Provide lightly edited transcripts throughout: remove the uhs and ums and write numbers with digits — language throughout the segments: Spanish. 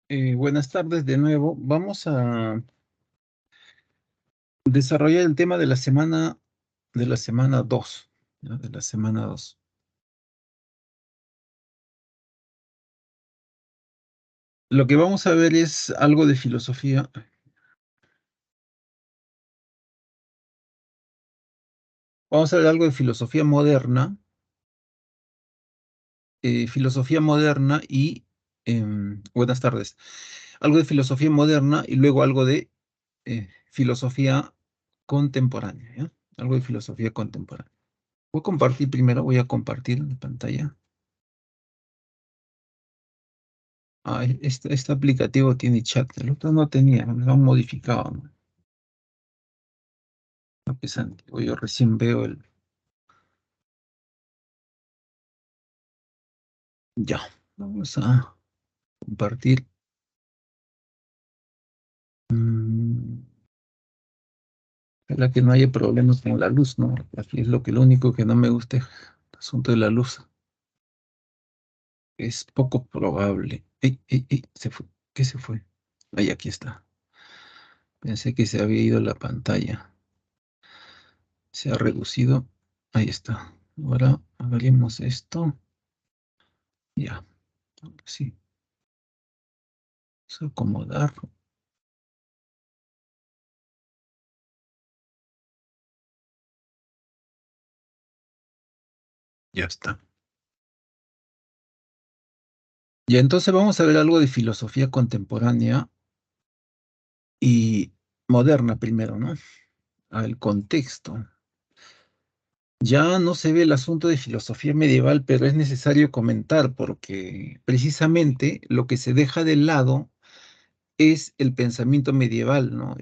Buenas tardes de nuevo. Vamos a desarrollar el tema de la semana 2, ¿ya? De la semana 2. Lo que vamos a ver es algo de filosofía. Vamos a ver algo de filosofía moderna y, buenas tardes, algo de filosofía moderna y luego algo de filosofía contemporánea, ¿ya? Algo de filosofía contemporánea. Voy a compartir la pantalla. Este aplicativo tiene chat, el otro no tenía, lo han modificado, ¿no? Lo que es antiguo, yo recién veo el... Ya, vamos a compartir. Mm, Ojalá que no haya problemas con la luz, ¿no? Aquí es lo único que no me gusta, el asunto de la luz. Es poco probable. ¡Ey, ey, ey! Se fue. ¿Qué se fue? Ahí, aquí está. Pensé que se había ido la pantalla. Se ha reducido. Ahí está. Ahora abrimos esto. Ya, ahora sí. Vamos a acomodar. Ya está. Ya, entonces vamos a ver algo de filosofía contemporánea y moderna primero, ¿no? Al contexto. Ya no se ve el asunto de filosofía medieval, pero es necesario comentar porque precisamente lo que se deja de lado es el pensamiento medieval, ¿no?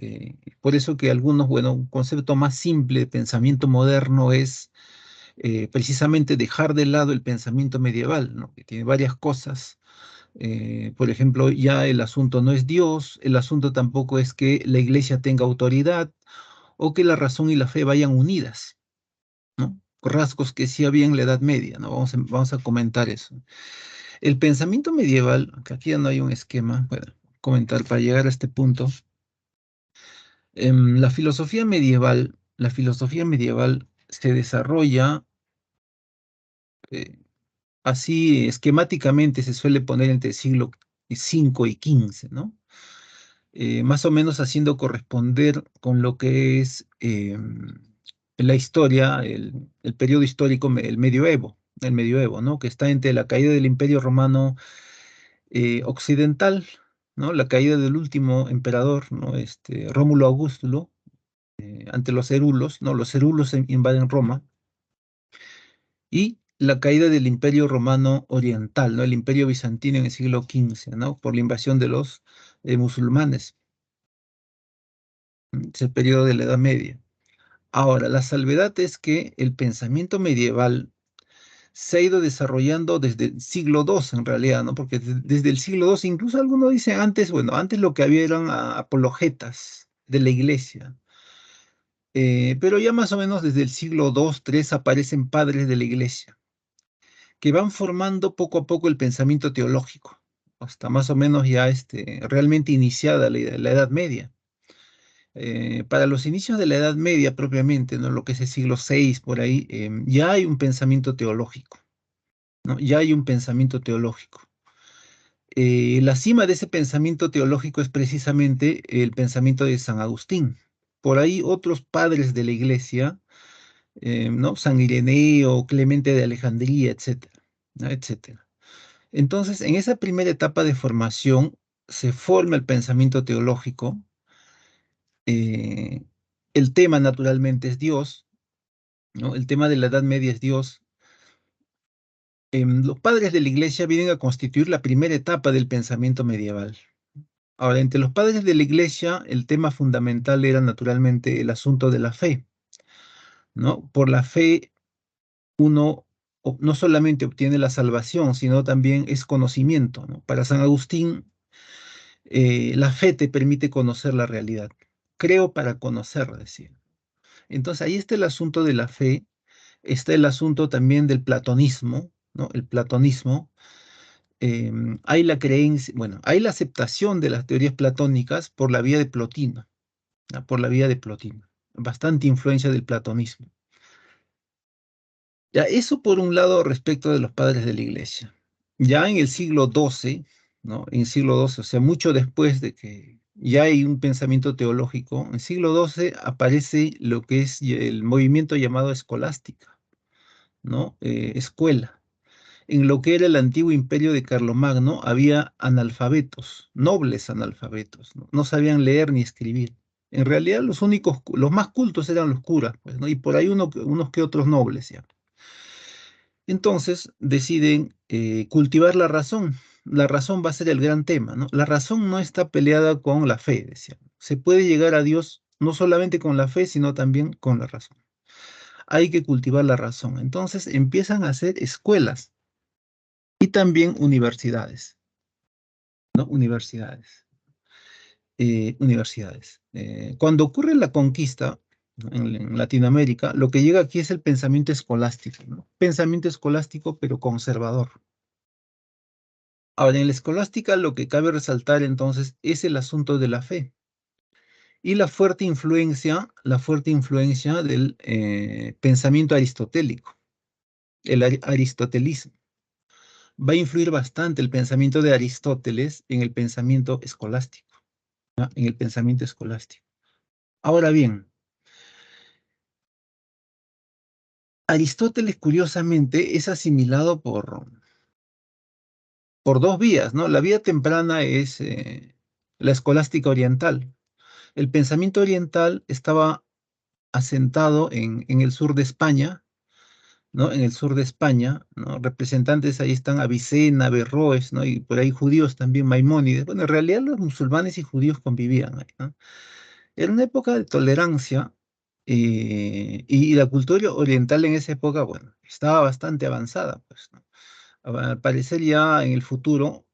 Por eso que algunos, bueno, un concepto más simple de pensamiento moderno es precisamente dejar de lado el pensamiento medieval, ¿no? Que tiene varias cosas. Por ejemplo, ya el asunto no es Dios, el asunto tampoco es que la iglesia tenga autoridad o que la razón y la fe vayan unidas, ¿no? Rasgos que sí había en la Edad Media, ¿no? Vamos a comentar eso. El pensamiento medieval, que aquí ya no hay un esquema, bueno, comentar para llegar a este punto. La filosofía medieval se desarrolla así esquemáticamente, se suele poner entre el siglo V y XV, ¿no? Más o menos haciendo corresponder con lo que es la historia, el periodo histórico, el medioevo, ¿no? Que está entre la caída del Imperio Romano occidental, ¿no? La caída del último emperador, ¿no? Rómulo Augusto, ante los herulos, ¿no? Los herulos invaden Roma, y la caída del Imperio Romano Oriental, ¿no? El Imperio Bizantino en el siglo XV, ¿no? Por la invasión de los musulmanes, ese periodo de la Edad Media. Ahora, la salvedad es que el pensamiento medieval se ha ido desarrollando desde el siglo II, en realidad, ¿no? Porque desde el siglo II, incluso algunos dicen antes, bueno, antes lo que había eran apologetas de la iglesia. Pero ya más o menos desde el siglo II, III aparecen padres de la iglesia, que van formando poco a poco el pensamiento teológico, hasta más o menos ya realmente iniciada la Edad Media. Para los inicios de la Edad Media propiamente, ¿no? Lo que es el siglo VI, por ahí, ya hay un pensamiento teológico, ¿no? Ya hay un pensamiento teológico. La cima de ese pensamiento teológico es precisamente el pensamiento de San Agustín. Por ahí otros padres de la iglesia, ¿no? San Ireneo, Clemente de Alejandría, etcétera, ¿no? Etcétera. Entonces, en esa primera etapa de formación se forma el pensamiento teológico. eh, el tema naturalmente es Dios, ¿no? El tema de la Edad Media es Dios. Los padres de la iglesia vienen a constituir la primera etapa del pensamiento medieval. Ahora, entre los padres de la iglesia, el tema fundamental era naturalmente el asunto de la fe, ¿no? Por la fe uno no solamente obtiene la salvación, sino también es conocimiento, ¿no? Para San Agustín, la fe te permite conocer la realidad. Creo para conocer, decía. Entonces ahí está el asunto de la fe, está el asunto también del platonismo, ¿no? El platonismo, hay la creencia, bueno, hay la aceptación de las teorías platónicas por la vía de Plotino, ¿ya? Por la vía de Plotino. Bastante influencia del platonismo. Ya, eso por un lado respecto de los padres de la iglesia. Ya en el siglo XII, ¿no? En el siglo XII, o sea, mucho después de que ya hay un pensamiento teológico, en el siglo XII aparece lo que es el movimiento llamado escolástica, ¿no? Escuela. En lo que era el antiguo imperio de Carlomagno había analfabetos, nobles analfabetos, ¿no? No sabían leer ni escribir. En realidad los únicos, los más cultos eran los curas, pues, ¿no? Y por ahí unos que otros nobles, ya. Entonces deciden cultivar la razón. La razón va a ser el gran tema, ¿no? La razón no está peleada con la fe, decían. Se puede llegar a Dios no solamente con la fe, sino también con la razón. Hay que cultivar la razón. Entonces empiezan a hacer escuelas y también universidades, ¿no? Universidades. Universidades. Cuando ocurre la conquista, ¿no? En Latinoamérica, lo que llega aquí es el pensamiento escolástico, ¿no? Pensamiento escolástico, pero conservador. Ahora, en la escolástica lo que cabe resaltar entonces es el asunto de la fe y la fuerte influencia del pensamiento aristotélico, el aristotelismo. Va a influir bastante el pensamiento de Aristóteles en el pensamiento escolástico, ¿no? En el pensamiento escolástico. Ahora bien, Aristóteles curiosamente es asimilado por dos vías, ¿no? La vía temprana es la escolástica oriental. El pensamiento oriental estaba asentado en el sur de España, ¿no? En el sur de España, ¿no? Representantes ahí están Avicena, Averroes, ¿no? Y por ahí judíos también, Maimónides. Bueno, en realidad los musulmanes y judíos convivían ahí, ¿no? Era una época de tolerancia y la cultura oriental en esa época, bueno, estaba bastante avanzada, pues, ¿no? Al parecer ya en el futuro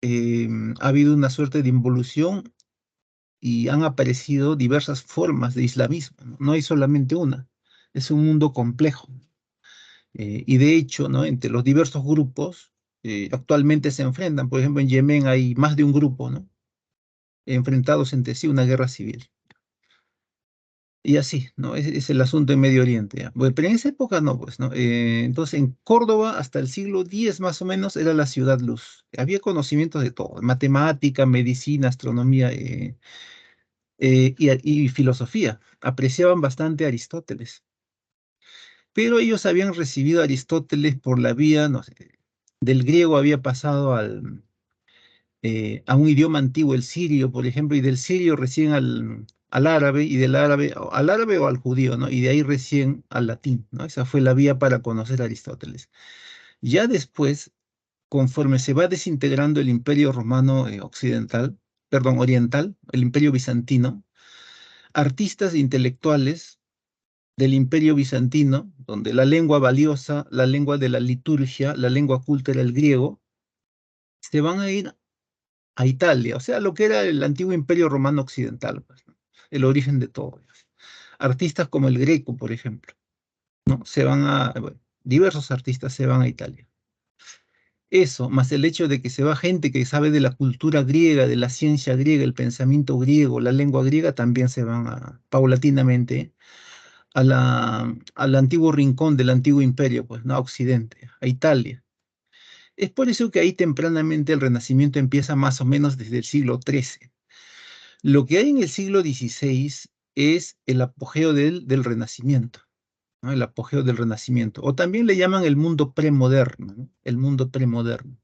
eh, ha habido una suerte de involución y han aparecido diversas formas de islamismo, ¿no? No hay solamente una, es un mundo complejo. Y de hecho, ¿no? Entre los diversos grupos actualmente se enfrentan. Por ejemplo, en Yemen hay más de un grupo, ¿no? Enfrentados entre sí, una guerra civil. Y así, ¿no? Es el asunto en Medio Oriente, ¿ya? Bueno, pero en esa época no, pues, ¿no? Entonces, en Córdoba, hasta el siglo X más o menos, era la ciudad luz. Había conocimientos de todo, matemática, medicina, astronomía y filosofía. Apreciaban bastante a Aristóteles. Pero ellos habían recibido a Aristóteles por la vía, no sé, del griego había pasado a un idioma antiguo, el sirio, por ejemplo, y del sirio recién al árabe, y del árabe al árabe o al judío, ¿no? Y de ahí recién al latín, ¿no? Esa fue la vía para conocer a Aristóteles. Ya después, conforme se va desintegrando el imperio romano occidental, perdón, oriental, el imperio bizantino, artistas e intelectuales del Imperio Bizantino, donde la lengua valiosa, la lengua de la liturgia, la lengua culta era el griego, se van a ir a Italia, o sea, lo que era el antiguo Imperio Romano Occidental, pues, ¿no? El origen de todo. Artistas como el Greco, por ejemplo, ¿no? Bueno, diversos artistas se van a Italia. Eso, más el hecho de que se va gente que sabe de la cultura griega, de la ciencia griega, el pensamiento griego, la lengua griega, también se van paulatinamente al antiguo rincón del antiguo imperio, pues, ¿no? A Occidente, a Italia. Es por eso que ahí tempranamente el Renacimiento empieza más o menos desde el siglo XIII. Lo que hay en el siglo XVI es el apogeo del Renacimiento, ¿no? El apogeo del Renacimiento. O también le llaman el mundo premoderno, ¿no? El mundo premoderno.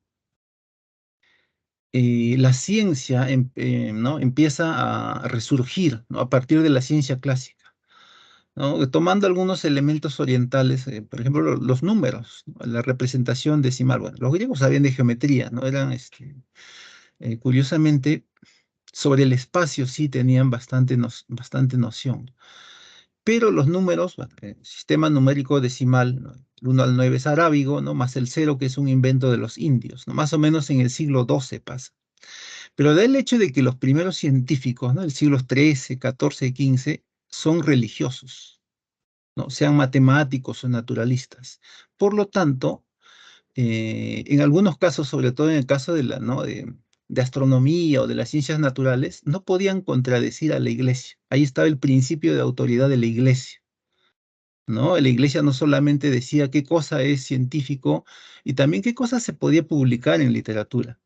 La ciencia ¿no? empieza a resurgir, ¿no? A partir de la ciencia clásica, ¿no? Tomando algunos elementos orientales, por ejemplo, los números, ¿no? La representación decimal. Bueno, los griegos sabían de geometría, ¿no? Curiosamente, sobre el espacio sí tenían bastante noción. Pero los números, bueno, el sistema numérico decimal, ¿no? El 1 al 9 es arábigo, ¿no? Más el cero, que es un invento de los indios, ¿no? Más o menos en el siglo XII pasa. Pero da el hecho de que los primeros científicos, ¿no? Del siglo XIII, XIV y XV, son religiosos, ¿no? Sean matemáticos o naturalistas. Por lo tanto, En algunos casos, sobre todo en el caso de ¿no? de astronomía o de las ciencias naturales, no podían contradecir a la iglesia. Ahí estaba el principio de autoridad de la iglesia, ¿no? La iglesia no solamente decía qué cosa es científico y también qué cosa se podía publicar en literatura.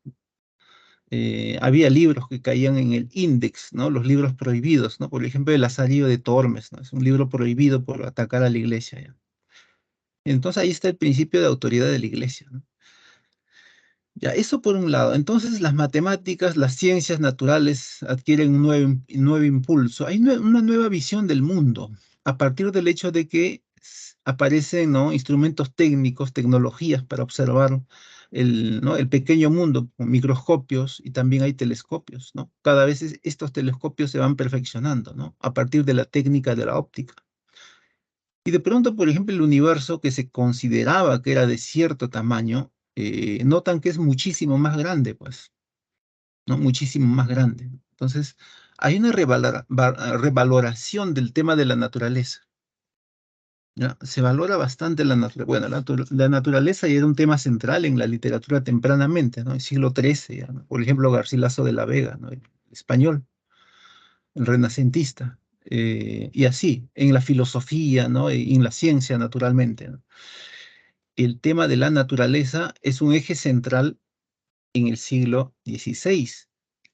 Había libros que caían en el índex, ¿no? Los libros prohibidos, ¿no? Por ejemplo, el Lazarillo de Tormes, ¿no? Es un libro prohibido por atacar a la iglesia, ¿ya? Entonces ahí está el principio de autoridad de la iglesia, ¿no? Ya, eso por un lado. Entonces las matemáticas, las ciencias naturales adquieren un nuevo impulso. Hay una nueva visión del mundo a partir del hecho de que aparecen, ¿no? Instrumentos técnicos, tecnologías para observar ¿no? el pequeño mundo con microscopios y también hay telescopios, ¿no? Cada vez estos telescopios se van perfeccionando, ¿no? A partir de la técnica de la óptica. Y de pronto, por ejemplo, el universo que se consideraba que era de cierto tamaño, notan que es muchísimo más grande, pues, ¿no? Muchísimo más grande. Entonces, hay una revaloración del tema de la naturaleza, ¿ya? Se valora bastante la naturaleza. Bueno, la naturaleza ya era un tema central en la literatura tempranamente, ¿no? El siglo XIII, ya, ¿no? Por ejemplo, Garcilaso de la Vega, ¿no? El español, el renacentista. Y así, en la filosofía, ¿no? Y en la ciencia, naturalmente, ¿no? El tema de la naturaleza es un eje central en el siglo XVI,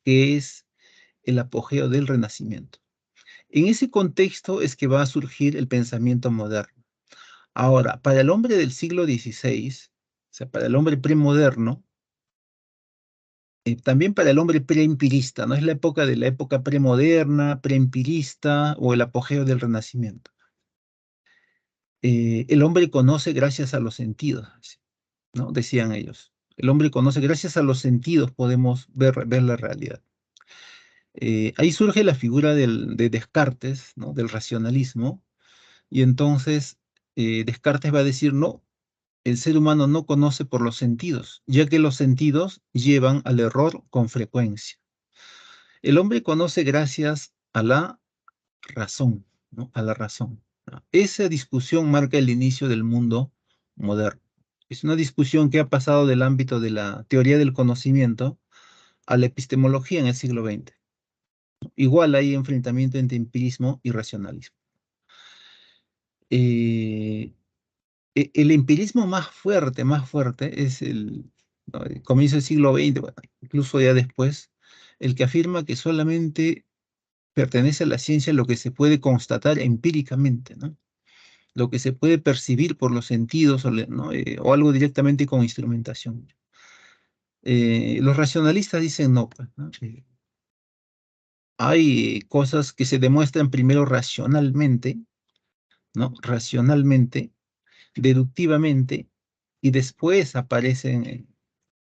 que es el apogeo del Renacimiento. En ese contexto es que va a surgir el pensamiento moderno. Ahora, para el hombre del siglo XVI, o sea, para el hombre premoderno, también para el hombre preempirista, ¿no? Es la época premoderna, preempirista o el apogeo del Renacimiento. El hombre conoce gracias a los sentidos, ¿no? Decían ellos. El hombre conoce, gracias a los sentidos podemos ver la realidad. Ahí surge la figura de Descartes, ¿no? Del racionalismo, y entonces Descartes va a decir, no, el ser humano no conoce por los sentidos, ya que los sentidos llevan al error con frecuencia. El hombre conoce gracias a la razón, ¿no? A la razón, ¿no? Esa discusión marca el inicio del mundo moderno. Es una discusión que ha pasado del ámbito de la teoría del conocimiento a la epistemología en el siglo XX. Igual hay enfrentamiento entre empirismo y racionalismo. Eh, el empirismo más fuerte es ¿no? El comienzo del siglo XX, bueno, incluso ya después, el que afirma que solamente pertenece a la ciencia lo que se puede constatar empíricamente, ¿no? Lo que se puede percibir por los sentidos ¿no? O algo directamente con instrumentación. Los racionalistas dicen no, pues, ¿no? Hay cosas que se demuestran primero racionalmente, ¿no? Racionalmente, deductivamente, y después aparecen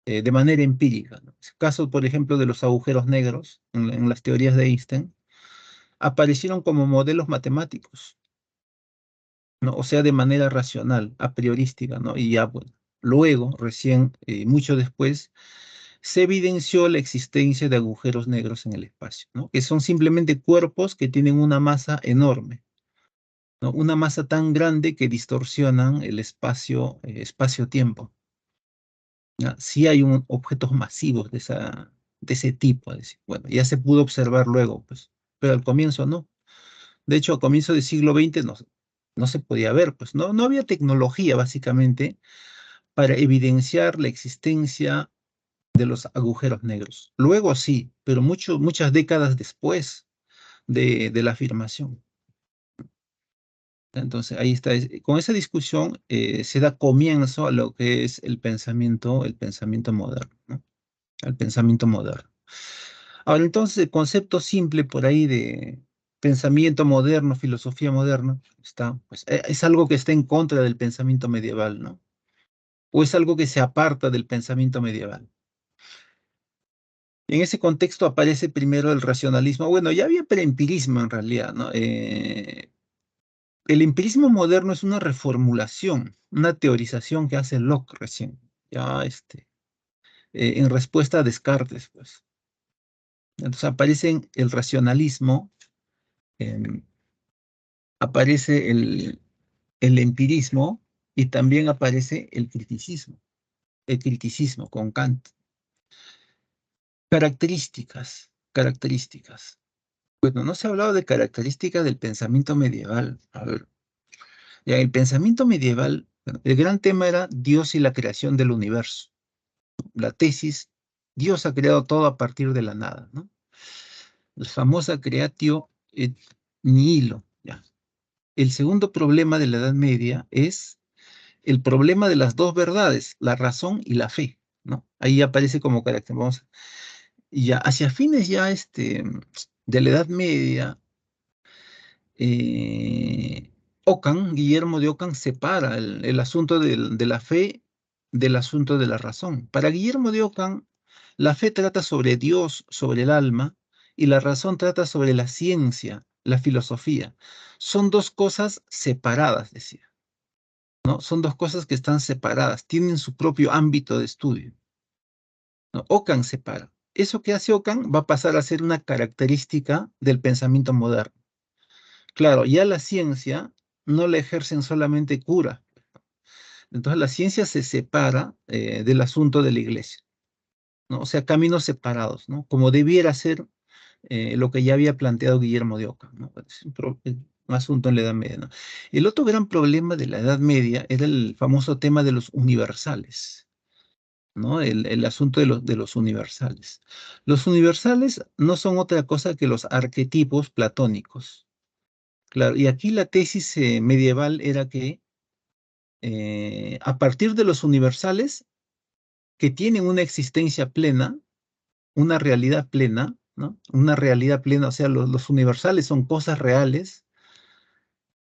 de manera empírica, ¿no? El caso, por ejemplo, de los agujeros negros en las teorías de Einstein, aparecieron como modelos matemáticos, ¿no? O sea, de manera racional, a priorística, ¿no? Y ya, bueno, luego, recién, mucho después, se evidenció la existencia de agujeros negros en el espacio, ¿no? Que son simplemente cuerpos que tienen una masa enorme, ¿no? Una masa tan grande que distorsionan el espacio-tiempo, ¿ya? Sí hay objetos masivos de ese tipo, es decir, bueno, ya se pudo observar luego, pues, pero al comienzo no. De hecho, a comienzo del siglo XX no se podía ver, pues no había tecnología básicamente para evidenciar la existencia de los agujeros negros. Luego sí, pero muchas décadas después de la afirmación. Entonces, ahí está. Con esa discusión se da comienzo a lo que es el pensamiento moderno, ¿no? Al pensamiento moderno. Ahora, entonces, el concepto simple por ahí de pensamiento moderno, filosofía moderna, está, pues, es algo que está en contra del pensamiento medieval, ¿no? O es algo que se aparta del pensamiento medieval. En ese contexto aparece primero el racionalismo. Bueno, ya había preempirismo en realidad, ¿no? El empirismo moderno es una reformulación, una teorización que hace Locke recién, ya en respuesta a Descartes, pues. Entonces aparece el racionalismo, em, aparece el empirismo y también aparece el criticismo. el criticismo con Kant. Características. Bueno, no se ha hablado de características del pensamiento medieval. A ver, ya el pensamiento medieval, bueno, el gran tema era Dios y la creación del universo. La tesis, Dios ha creado todo a partir de la nada, ¿no? La famosa creatio et nihilo. Ya. El segundo problema de la Edad Media es el problema de las dos verdades, la razón y la fe, ¿no? Ahí aparece como carácter. Y ya hacia fines ya de la Edad Media, Guillermo de Ockham separa el asunto de la fe del asunto de la razón. Para Guillermo de Ockham, la fe trata sobre Dios, sobre el alma, y la razón trata sobre la ciencia, la filosofía. Son dos cosas separadas, decía, ¿no? Son dos cosas que están separadas, tienen su propio ámbito de estudio, ¿no? Ockham separa. Eso que hace Ockham va a pasar a ser una característica del pensamiento moderno. Claro, ya la ciencia no la ejercen solamente cura. Entonces la ciencia se separa del asunto de la iglesia, ¿no? O sea, caminos separados, ¿no? Como debiera ser lo que ya había planteado Guillermo de Ockham, ¿no? Es un asunto en la Edad Media, ¿no? El otro gran problema de la Edad Media era el famoso tema de los universales, ¿no? El asunto de los universales. Los universales no son otra cosa que los arquetipos platónicos. Claro, y aquí la tesis medieval era que a partir de los universales que tienen una existencia plena, una realidad plena, ¿no? Una realidad plena, o sea, los universales son cosas reales,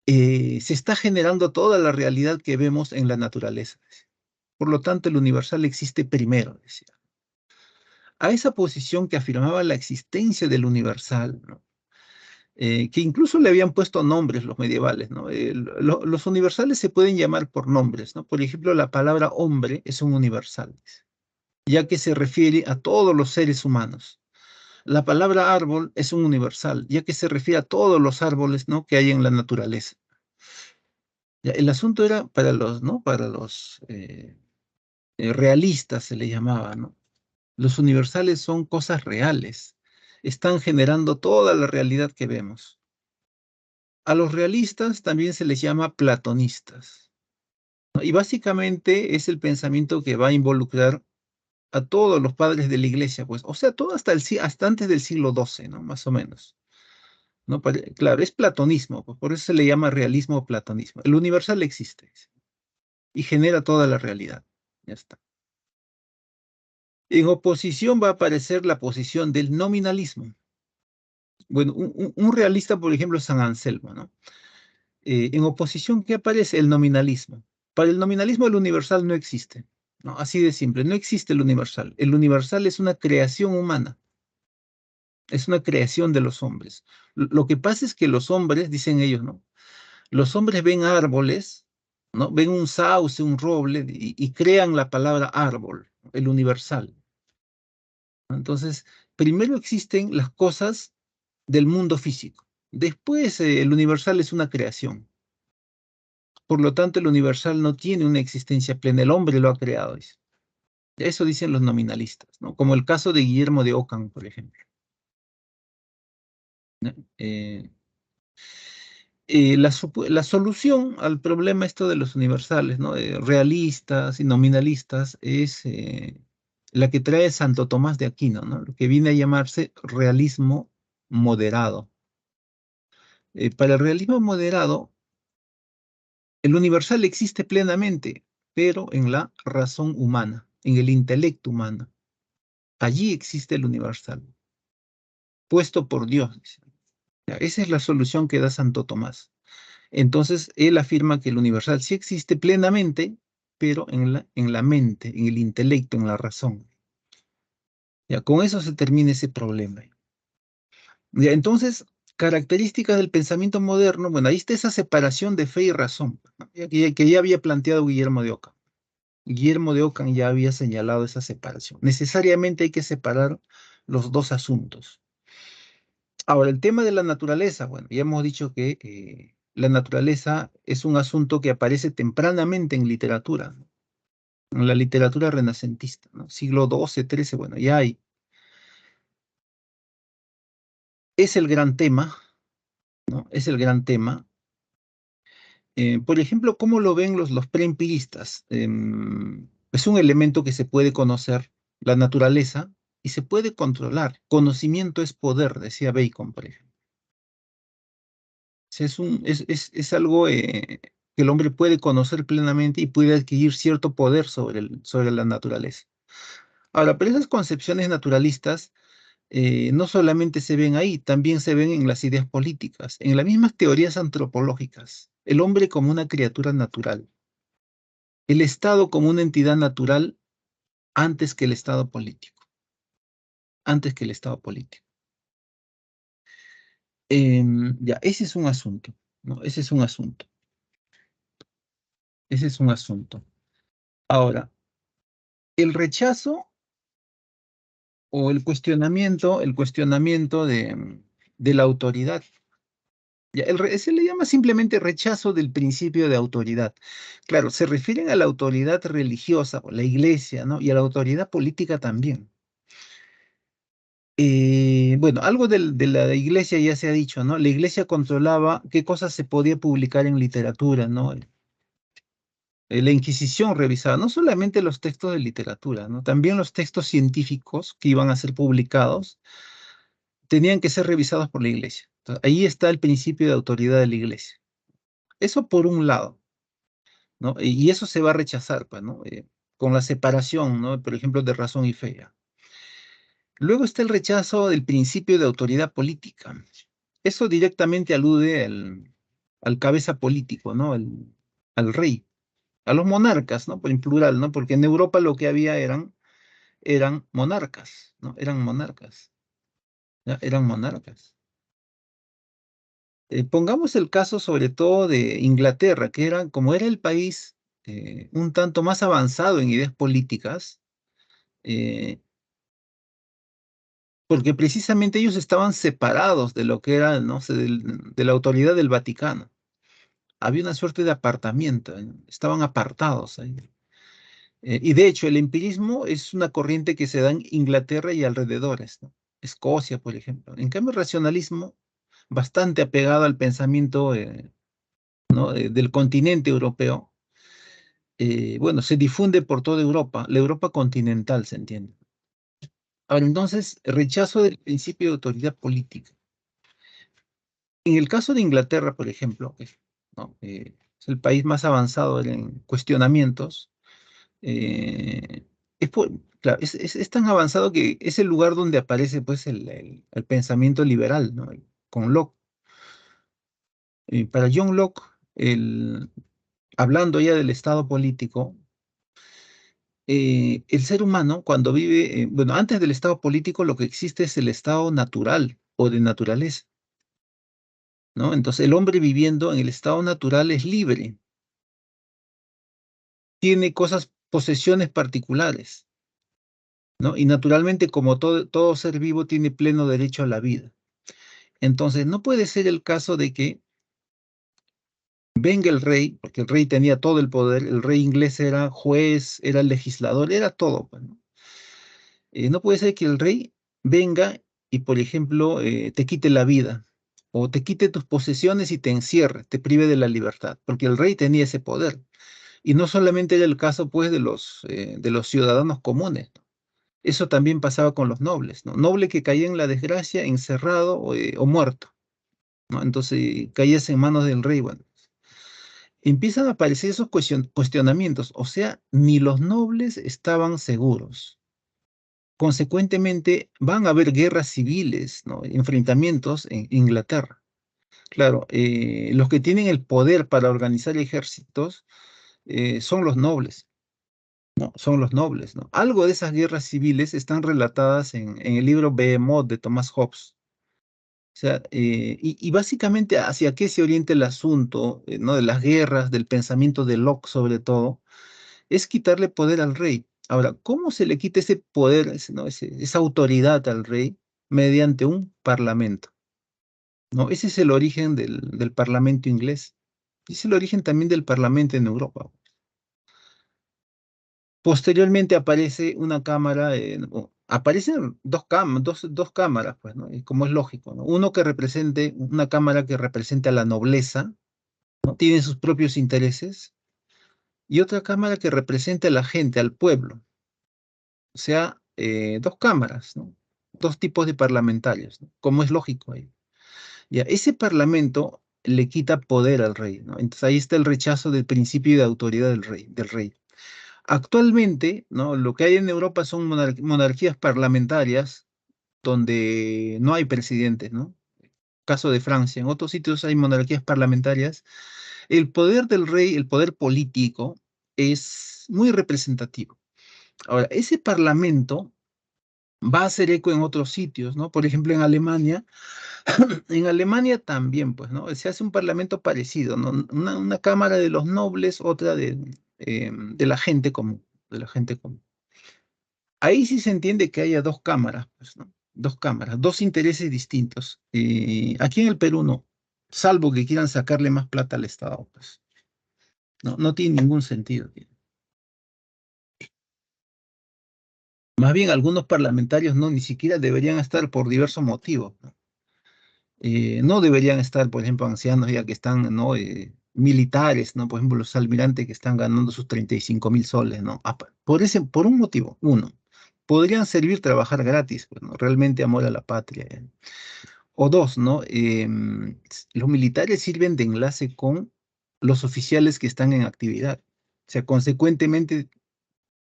se está generando toda la realidad que vemos en la naturaleza. Por lo tanto, el universal existe primero, decía. A esa posición que afirmaba la existencia del universal, ¿no? Que incluso le habían puesto nombres los medievales, ¿no? Los universales se pueden llamar por nombres, ¿no? Por ejemplo, la palabra hombre es un universal, ya que se refiere a todos los seres humanos. La palabra árbol es un universal, ya que se refiere a todos los árboles, ¿no? que hay en la naturaleza. Ya, el asunto era para los, ¿no? Para los realistas se le llamaba, ¿no? Los universales son cosas reales, están generando toda la realidad que vemos. A los realistas también se les llama platonistas, ¿no? Y básicamente es el pensamiento que va a involucrar a todos los padres de la iglesia, pues, o sea, todo hasta antes del siglo XII, ¿no? Más o menos. ¿No? Claro, es platonismo, pues, por eso se le llama realismo o platonismo. El universal existe y genera toda la realidad. Ya está. En oposición va a aparecer la posición del nominalismo. Bueno, un realista, por ejemplo, es San Anselmo, ¿no? En oposición, ¿qué aparece? El nominalismo. Para el nominalismo, el universal no existe, ¿no? Así de simple, no existe el universal. El universal es una creación humana, es una creación de los hombres. Lo que pasa es que los hombres, dicen ellos, ¿no? Los hombres ven árboles, ¿no? Ven un sauce, un roble, y crean la palabra árbol, el universal. Entonces, primero existen las cosas del mundo físico. Después, el universal es una creación. Por lo tanto, el universal no tiene una existencia plena. El hombre lo ha creado, dice. Eso dicen los nominalistas, ¿no? Como el caso de Guillermo de Ockham, por ejemplo. ¿No? La solución al problema esto de los universales, ¿no? Realistas y nominalistas, es la que trae Santo Tomás de Aquino, ¿no? Lo que viene a llamarse realismo moderado. Para el realismo moderado, el universal existe plenamente, pero en la razón humana, en el intelecto humano. Allí existe el universal, puesto por Dios, dice. Ya, esa es la solución que da Santo Tomás. Entonces, él afirma que el universal sí existe plenamente, pero en la mente, en el intelecto, en la razón. Ya, con eso se termina ese problema. Ya, entonces, características del pensamiento moderno, bueno, ahí está esa separación de fe y razón, ¿no? Que ya había planteado Guillermo de Ockham. Guillermo de Ockham ya había señalado esa separación. Necesariamente hay que separar los dos asuntos. Ahora, el tema de la naturaleza, bueno, ya hemos dicho que la naturaleza es un asunto que aparece tempranamente en literatura, ¿no? en la literatura renacentista, ¿no? Siglo XII, XIII, bueno, ya hay. Es el gran tema, ¿no? Es el gran tema. Por ejemplo, ¿cómo lo ven los preempiristas? Es un elemento que se puede conocer, la naturaleza, y se puede controlar. Conocimiento es poder, decía Bacon, por ejemplo. Sea, es algo que el hombre puede conocer plenamente y puede adquirir cierto poder sobre la naturaleza. Ahora, pero esas concepciones naturalistas no solamente se ven ahí, también se ven en las ideas políticas, en las mismas teorías antropológicas. El hombre como una criatura natural, el Estado como una entidad natural antes que el Estado político, antes que el Estado político. Ya, ese es un asunto, ¿no? Ese es un asunto, ese es un asunto. Ahora, el rechazo o el cuestionamiento de la autoridad. Ya, se le llama simplemente rechazo del principio de autoridad. Claro, se refieren a la autoridad religiosa, o la iglesia, ¿no? Y a la autoridad política también. Bueno, algo de la iglesia ya se ha dicho, ¿no? La iglesia controlaba qué cosas se podía publicar en literatura, ¿no? La Inquisición revisaba no solamente los textos de literatura, ¿no? También los textos científicos que iban a ser publicados tenían que ser revisados por la iglesia. Entonces, ahí está el principio de autoridad de la iglesia. Eso por un lado, ¿no? Y eso se va a rechazar, pues, ¿no? Con la separación, ¿no? Por ejemplo, de razón y fe. ¿Ya? Luego está el rechazo del principio de autoridad política. Eso directamente alude al cabeza político, ¿no? Al rey, a los monarcas, ¿no? Por en plural, ¿no? Porque en Europa lo que había eran monarcas, ¿no? Eran monarcas, ¿ya? Eran monarcas. Pongamos el caso sobre todo de Inglaterra, que era, como era el país un tanto más avanzado en ideas políticas, eh, porque precisamente ellos estaban separados de lo que era, no sé, de la autoridad del Vaticano. Había una suerte de apartamiento, estaban apartados ahí. Y de hecho, el empirismo es una corriente que se da en Inglaterra y alrededores, ¿no? Escocia, por ejemplo. En cambio, el racionalismo, bastante apegado al pensamiento, ¿no? Del continente europeo, bueno, se difunde por toda Europa, la Europa continental, se entiende. Ahora, entonces, rechazo del principio de autoridad política. En el caso de Inglaterra, por ejemplo, ¿no? Es el país más avanzado en cuestionamientos, eh, es, claro, es tan avanzado que es el lugar donde aparece pues, el pensamiento liberal, ¿no? Con Locke. Para John Locke, hablando ya del estado político, el ser humano cuando vive, bueno, antes del estado político lo que existe es el estado natural o de naturaleza, ¿no? Entonces el hombre viviendo en el estado natural es libre, tiene cosas, posesiones particulares, ¿no? Y naturalmente como todo ser vivo tiene pleno derecho a la vida. Entonces no puede ser el caso de que venga el rey, porque el rey tenía todo el poder, el rey inglés era juez, era legislador, era todo, pues, ¿no? No puede ser que el rey venga y, por ejemplo, te quite la vida o te quite tus posesiones y te encierre, te prive de la libertad, porque el rey tenía ese poder. Y no solamente era el caso, pues, de los ciudadanos comunes, ¿no? Eso también pasaba con los nobles, ¿no? Noble que caía en la desgracia, encerrado o muerto, ¿no? Entonces caías en manos del rey, bueno. Empiezan a aparecer esos cuestionamientos, o sea, ni los nobles estaban seguros. Consecuentemente, van a haber guerras civiles, ¿no? Enfrentamientos en Inglaterra. Claro, los que tienen el poder para organizar ejércitos son los nobles, ¿no? Son los nobles, ¿no? Algo de esas guerras civiles están relatadas en el libro Behemoth de Thomas Hobbes. O sea, y básicamente hacia qué se orienta el asunto, ¿no? De las guerras, del pensamiento de Locke sobre todo, es quitarle poder al rey. Ahora, ¿cómo se le quita ese poder, ¿no? Esa autoridad al rey? Mediante un parlamento, ¿no? Ese es el origen del parlamento inglés. Y es el origen también del parlamento en Europa. Posteriormente aparece una cámara, aparecen dos cámaras, pues, ¿no? Y como es lógico, ¿no? Uno que represente, una cámara que represente a la nobleza, ¿no? Tiene sus propios intereses, y otra cámara que represente a la gente, al pueblo. O sea, dos cámaras, ¿no? Dos tipos de parlamentarios, ¿no? Como es lógico ahí. Ya, ese parlamento le quita poder al rey, ¿no? Entonces ahí está el rechazo del principio de autoridad del rey. Actualmente, ¿no? Lo que hay en Europa son monarquías parlamentarias donde no hay presidentes, ¿no? Caso de Francia, en otros sitios hay monarquías parlamentarias. El poder del rey, el poder político, es muy representativo. Ahora, ese parlamento va a hacer eco en otros sitios, ¿no? Por ejemplo, en Alemania, en Alemania también, pues, ¿no? Se hace un parlamento parecido, ¿no? Una cámara de los nobles, otra de la gente común, de la gente común. Ahí sí se entiende que haya dos cámaras, pues, ¿no? Dos cámaras, dos intereses distintos. Aquí en el Perú no, salvo que quieran sacarle más plata al Estado, pues. No, no tiene ningún sentido, tío. Más bien, algunos parlamentarios no, ni siquiera deberían estar por diversos motivos, ¿no? No deberían estar, por ejemplo, ancianos ya que están, ¿no? Militares, ¿no? Por ejemplo, los almirantes que están ganando sus 35.000 soles, ¿no? Por un motivo, uno, podrían servir trabajar gratis, pues, ¿no? Realmente amor a la patria. O dos, ¿no? Los militares sirven de enlace con los oficiales que están en actividad. O sea, consecuentemente,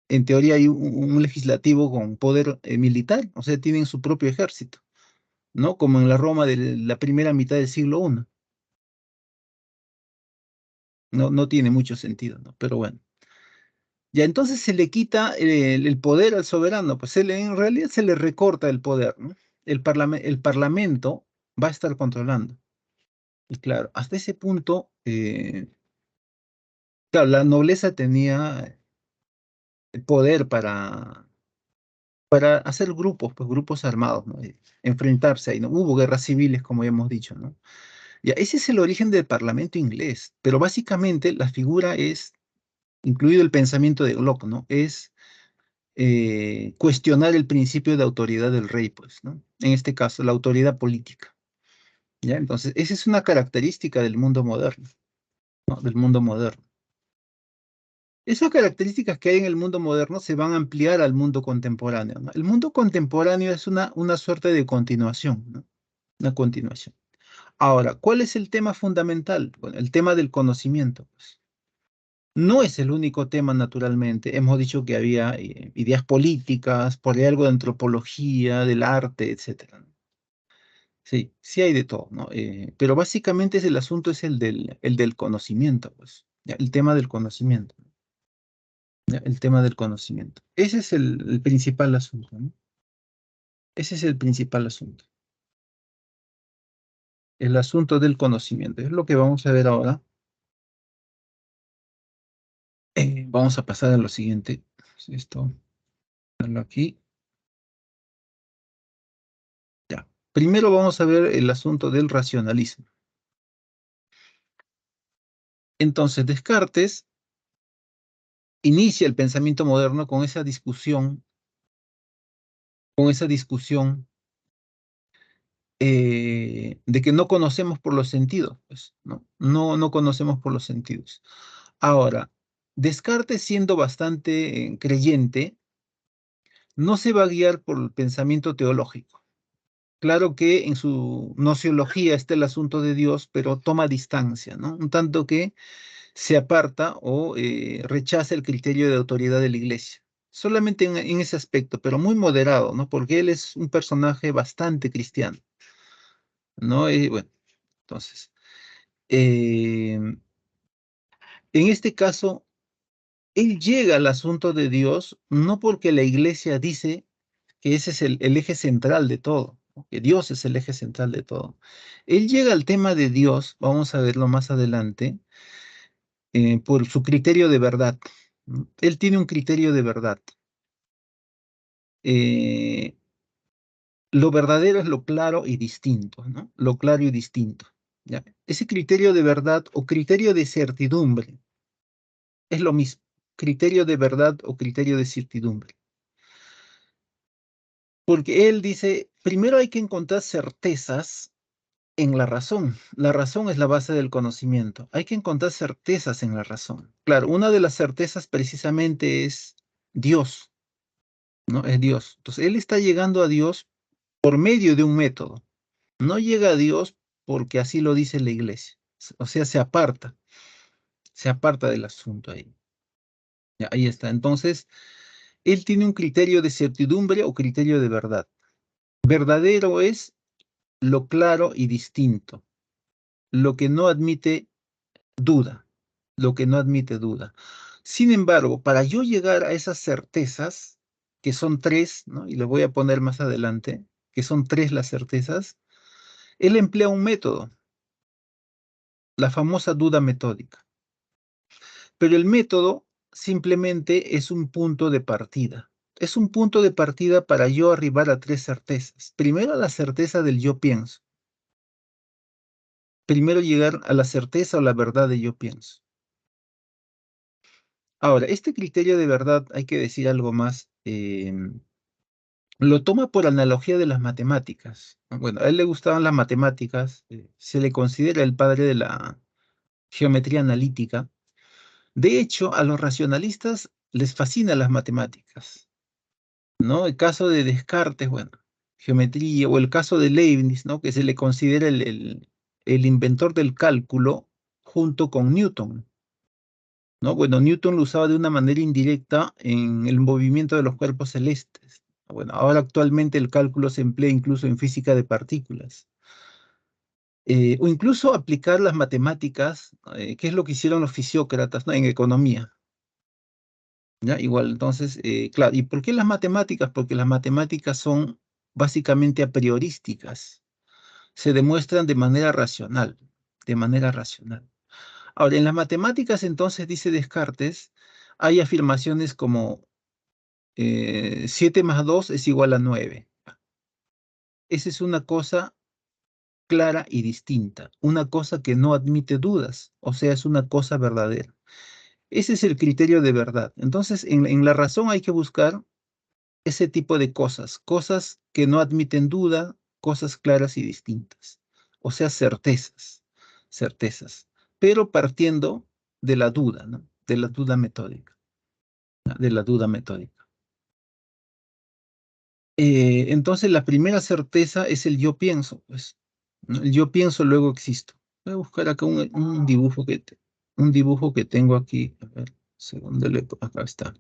en teoría hay un legislativo con poder militar, o sea, tienen su propio ejército, ¿no? Como en la Roma de la primera mitad del siglo I. No, no tiene mucho sentido, ¿no? Pero bueno. Ya entonces se le quita el poder al soberano, pues en realidad se le recorta el poder, ¿no? El parlamento va a estar controlando. Y claro, hasta ese punto, claro, la nobleza tenía poder para hacer grupos, pues grupos armados, ¿no? Y enfrentarse ahí, ¿no? Hubo guerras civiles, como ya hemos dicho, ¿no? Ya, ese es el origen del parlamento inglés, pero básicamente la figura es, incluido el pensamiento de Locke, ¿no? Es cuestionar el principio de autoridad del rey, pues, ¿no? En este caso, la autoridad política, ¿ya? Entonces, esa es una característica del mundo moderno, ¿no? Del mundo moderno. Esas características que hay en el mundo moderno se van a ampliar al mundo contemporáneo, ¿no? El mundo contemporáneo es una suerte de continuación, ¿no? Una continuación. Ahora, ¿cuál es el tema fundamental? Bueno, el tema del conocimiento, pues. No es el único tema, naturalmente. Hemos dicho que había ideas políticas, por ahí algo de antropología, del arte, etcétera, ¿no? Sí, sí hay de todo, ¿no? Pero básicamente el asunto es el del conocimiento, pues. ¿Ya? El tema del conocimiento. ¿Ya? El tema del conocimiento. Ese es el principal asunto, ¿no? Ese es el principal asunto. El asunto del conocimiento. Es lo que vamos a ver ahora. Vamos a pasar a lo siguiente. Esto, ponerlo aquí. Ya. Primero vamos a ver el asunto del racionalismo. Entonces, Descartes inicia el pensamiento moderno con esa discusión de que no conocemos por los sentidos, pues, ¿no? No conocemos por los sentidos. Ahora, Descartes, siendo bastante creyente, no se va a guiar por el pensamiento teológico. Claro que en su nociología está el asunto de Dios, pero toma distancia, ¿no? Un tanto que se aparta o rechaza el criterio de autoridad de la iglesia. Solamente en ese aspecto, pero muy moderado, ¿no? Porque él es un personaje bastante cristiano, ¿no? Y bueno, entonces, eh, en este caso, él llega al asunto de Dios no porque la iglesia dice que ese es el eje central de todo, ¿no? Que Dios es el eje central de todo. Él llega al tema de Dios, vamos a verlo más adelante, por su criterio de verdad, ¿no? Él tiene un criterio de verdad. Eh, lo verdadero es lo claro y distinto, ¿no? Lo claro y distinto, ¿ya? Ese criterio de verdad o criterio de certidumbre es lo mismo. criterio de verdad o criterio de certidumbre. Porque él dice, primero hay que encontrar certezas en la razón. La razón es la base del conocimiento. Hay que encontrar certezas en la razón. Claro, una de las certezas precisamente es Dios, ¿no? Es Dios. Entonces, él está llegando a Dios por medio de un método. No llega a Dios porque así lo dice la iglesia. O sea, se aparta del asunto ahí. Ya, ahí está. Entonces, él tiene un criterio de certidumbre o criterio de verdad. Verdadero es lo claro y distinto, lo que no admite duda, lo que no admite duda. Sin embargo, para yo llegar a esas certezas, que son tres, ¿no? Y lo voy a poner más adelante, que son tres las certezas, él emplea un método, la famosa duda metódica. Pero el método simplemente es un punto de partida. Es un punto de partida para yo arribar a tres certezas. Primero, la certeza del yo pienso. Primero llegar a la certeza o la verdad de yo pienso. Ahora, este criterio de verdad, hay que decir algo más, lo toma por analogía de las matemáticas, ¿no? Bueno, a él le gustaban las matemáticas, se le considera el padre de la geometría analítica. De hecho, a los racionalistas les fascinan las matemáticas, ¿no? El caso de Descartes, bueno, geometría, o el caso de Leibniz, ¿no? Que se le considera el inventor del cálculo junto con Newton, ¿no? Bueno, Newton lo usaba de una manera indirecta en el movimiento de los cuerpos celestes. Bueno, ahora actualmente el cálculo se emplea incluso en física de partículas. O incluso aplicar las matemáticas, que es lo que hicieron los fisiócratas, ¿no? En economía. ¿Ya? Igual, entonces, claro, ¿y por qué las matemáticas? Porque las matemáticas son básicamente a priorísticas, se demuestran de manera racional, de manera racional. Ahora, en las matemáticas, entonces, dice Descartes, hay afirmaciones como 7 más 2 es igual a 9. Esa es una cosa clara y distinta, una cosa que no admite dudas, o sea, es una cosa verdadera. Ese es el criterio de verdad. Entonces, en la razón hay que buscar ese tipo de cosas, cosas que no admiten duda, cosas claras y distintas, o sea, certezas, certezas, pero partiendo de la duda, ¿no? De la duda metódica, ¿no? De la duda metódica. Entonces, la primera certeza es el yo pienso, pues, ¿no? El yo pienso, luego existo. Voy a buscar acá un dibujo que tengo aquí. A ver, segundo, acá está.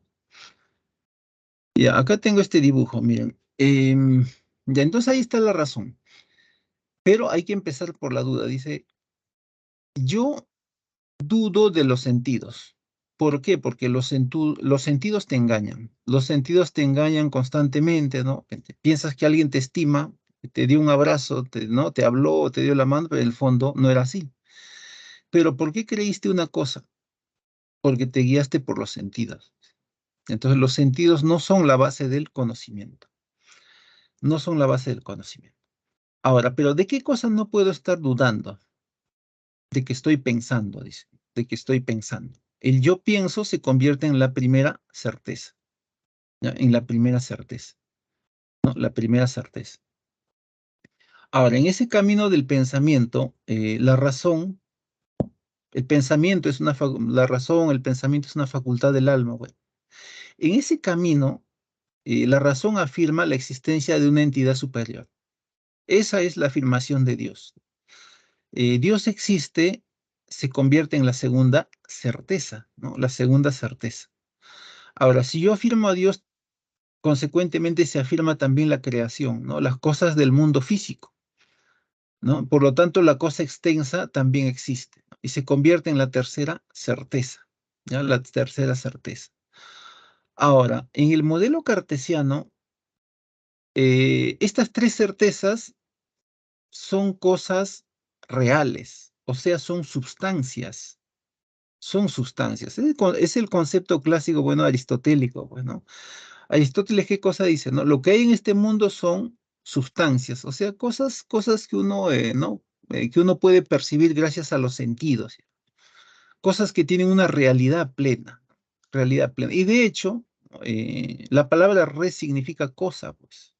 Ya, acá tengo este dibujo, miren. Ya, entonces ahí está la razón. Pero hay que empezar por la duda. Dice, yo dudo de los sentidos. ¿Por qué? Porque los sentidos te engañan. Los sentidos te engañan constantemente, ¿no? Piensas que alguien te estima, te dio un abrazo, ¿no? Te habló, te dio la mano, pero en el fondo no era así. Pero ¿por qué creíste una cosa? Porque te guiaste por los sentidos. Entonces los sentidos no son la base del conocimiento. No son la base del conocimiento. Ahora, pero ¿de qué cosa no puedo estar dudando? De que estoy pensando, dice, de que estoy pensando. El yo pienso se convierte en la primera certeza, ¿ya? En la primera certeza, ¿no? La primera certeza. Ahora, en ese camino del pensamiento, la razón, el pensamiento es la razón, el pensamiento es una facultad del alma. Bueno, en ese camino, la razón afirma la existencia de una entidad superior. Esa es la afirmación de Dios. Dios existe, se convierte en la segunda certeza, ¿no? La segunda certeza. Ahora, si yo afirmo a Dios, consecuentemente se afirma también la creación, ¿no? Las cosas del mundo físico, ¿no? Por lo tanto, la cosa extensa también existe, ¿no? Y se convierte en la tercera certeza, ¿ya? La tercera certeza. Ahora, en el modelo cartesiano, estas tres certezas son cosas reales, o sea, son sustancias. Son sustancias. Es el concepto clásico, bueno, aristotélico, pues, ¿no? Aristóteles, ¿qué cosa dice? ¿No? Lo que hay en este mundo son sustancias, o sea, cosas que uno, ¿no? Que uno puede percibir gracias a los sentidos, cosas que tienen una realidad plena. realidad plena. Y de hecho, la palabra res significa cosa, pues.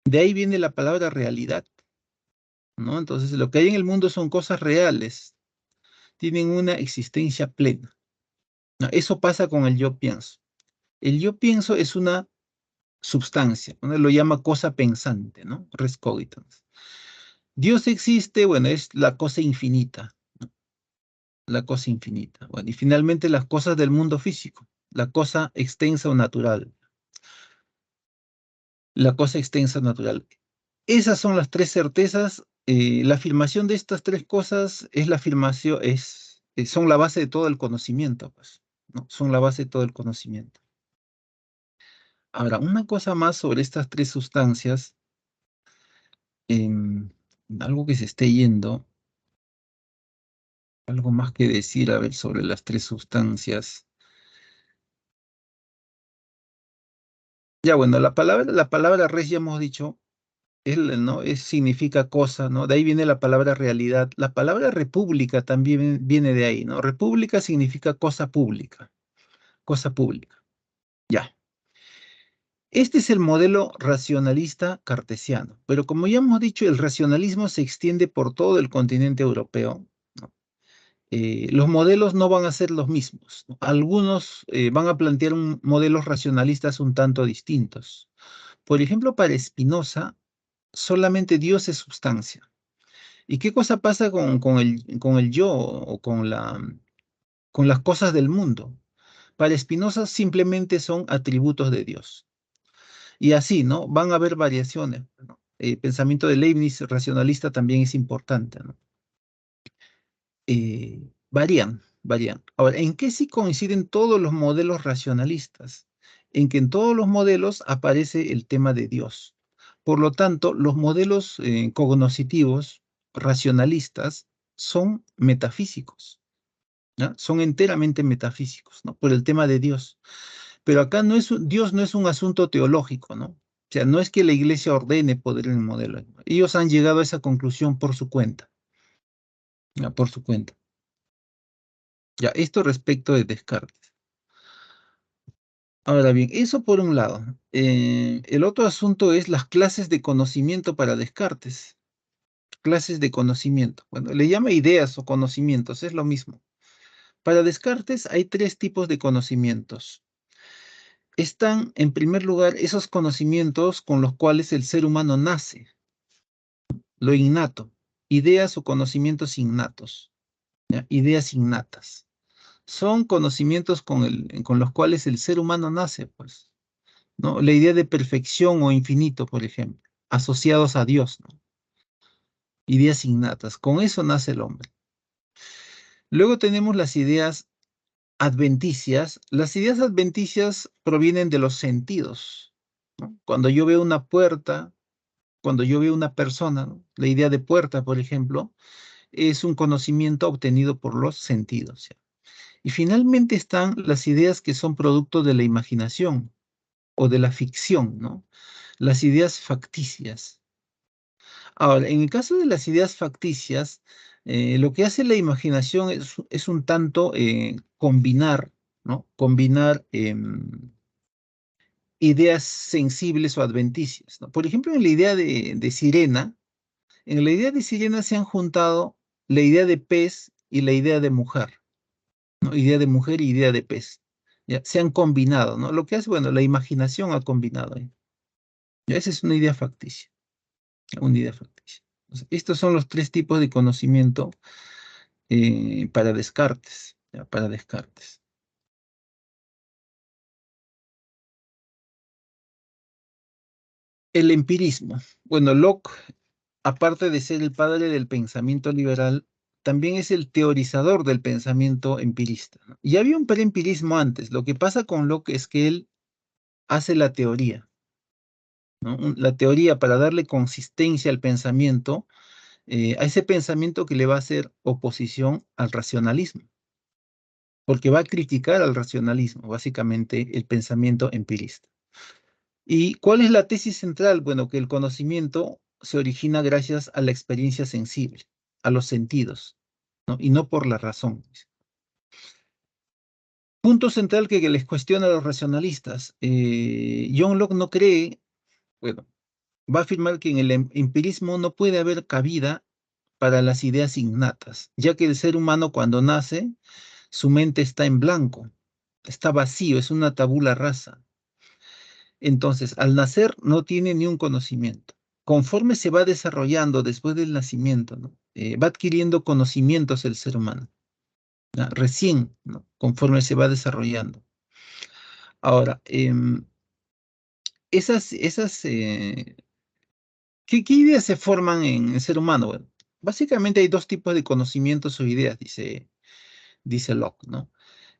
De ahí viene la palabra realidad, ¿no? Entonces, lo que hay en el mundo son cosas reales, tienen una existencia plena, ¿no? Eso pasa con el yo pienso. El yo pienso es una substancia, uno lo llama cosa pensante, ¿no? Res cogitans. Dios existe, bueno, es la cosa infinita, la cosa infinita. Bueno, y finalmente las cosas del mundo físico, la cosa extensa o natural, la cosa extensa o natural. Esas son las tres certezas. La afirmación de estas tres cosas es la afirmación, son la base de todo el conocimiento, pues, ¿no? Son la base de todo el conocimiento. Ahora, una cosa más sobre estas tres sustancias, em, algo que se esté yendo, algo más que decir, a ver, sobre las tres sustancias. Ya, bueno, la palabra res ya hemos dicho, ¿no? Significa cosa, ¿no? De ahí viene la palabra realidad. La palabra república también viene de ahí, ¿no? República significa cosa pública, cosa pública. Ya. Este es el modelo racionalista cartesiano, pero como ya hemos dicho, el racionalismo se extiende por todo el continente europeo, ¿no? Los modelos no van a ser los mismos, ¿no? Algunos van a plantear modelos racionalistas un tanto distintos. Por ejemplo, para Spinoza, solamente Dios es sustancia. ¿Y qué cosa pasa con el yo o con las cosas del mundo? Para Spinoza simplemente son atributos de Dios. Y así, ¿no? Van a haber variaciones, ¿no? El pensamiento de Leibniz racionalista también es importante, ¿no? Varían. Ahora, ¿en qué sí coinciden todos los modelos racionalistas? En que en todos los modelos aparece el tema de Dios. Por lo tanto, los modelos cognoscitivos racionalistas son metafísicos, ¿ya? Son enteramente metafísicos, ¿no? Por el tema de Dios. Pero acá Dios no es un asunto teológico, ¿no? O sea, no es que la iglesia ordene poder en el modelo. Ellos han llegado a esa conclusión por su cuenta, ¿ya? Por su cuenta. Ya, esto respecto de Descartes. Ahora bien, eso por un lado. El otro asunto es las clases de conocimiento para Descartes. Clases de conocimiento. Bueno, le llama ideas o conocimientos, es lo mismo. Para Descartes hay tres tipos de conocimientos. Están, en primer lugar, esos conocimientos con los cuales el ser humano nace, lo innato, ideas o conocimientos innatos, ¿ya? Ideas innatas. Son conocimientos con los cuales el ser humano nace, pues, ¿no? La idea de perfección o infinito, por ejemplo, asociados a Dios, ¿no? Ideas innatas. Con eso nace el hombre. Luego tenemos las ideas adventicias. Las ideas adventicias provienen de los sentidos, ¿no? Cuando yo veo una puerta, cuando yo veo una persona, ¿no? La idea de puerta, por ejemplo, es un conocimiento obtenido por los sentidos, ¿ya? Y finalmente están las ideas que son producto de la imaginación o de la ficción, ¿no? Las ideas facticias. Ahora, en el caso de las ideas facticias, lo que hace la imaginación es un tanto combinar, ¿no? Combinar ideas sensibles o adventicias, ¿no? Por ejemplo, en la idea de sirena, en la idea de sirena se han juntado la idea de pez y la idea de mujer, ¿no? Idea de mujer y idea de pez. ¿Ya? Se han combinado, ¿no? Lo que hace, bueno, la imaginación ha combinado ahí. ¿Ya? Esa es una idea facticia, una idea facticia. Entonces, estos son los tres tipos de conocimiento para Descartes, ¿ya? Para Descartes. El empirismo. Bueno, Locke, aparte de ser el padre del pensamiento liberal, también es el teorizador del pensamiento empirista, ¿no? Y había un preempirismo antes. Lo que pasa con Locke es que él hace la teoría, ¿no? La teoría para darle consistencia al pensamiento, a ese pensamiento que le va a hacer oposición al racionalismo, porque va a criticar al racionalismo, básicamente el pensamiento empirista. ¿Y cuál es la tesis central? Bueno, que el conocimiento se origina gracias a la experiencia sensible, a los sentidos, ¿no? Y no por la razón. Punto central que les cuestiona a los racionalistas. John Locke no cree, bueno, va a afirmar que en el empirismo no puede haber cabida para las ideas innatas, ya que el ser humano cuando nace, su mente está en blanco, está vacío, es una tabula rasa. Entonces, al nacer no tiene ni un conocimiento. Conforme se va desarrollando después del nacimiento, ¿no? Va adquiriendo conocimientos el ser humano, ¿no? Recién, ¿no? Conforme se va desarrollando. Ahora, ¿qué ideas se forman en el ser humano? Bueno, básicamente hay dos tipos de conocimientos o ideas, dice Locke, ¿no?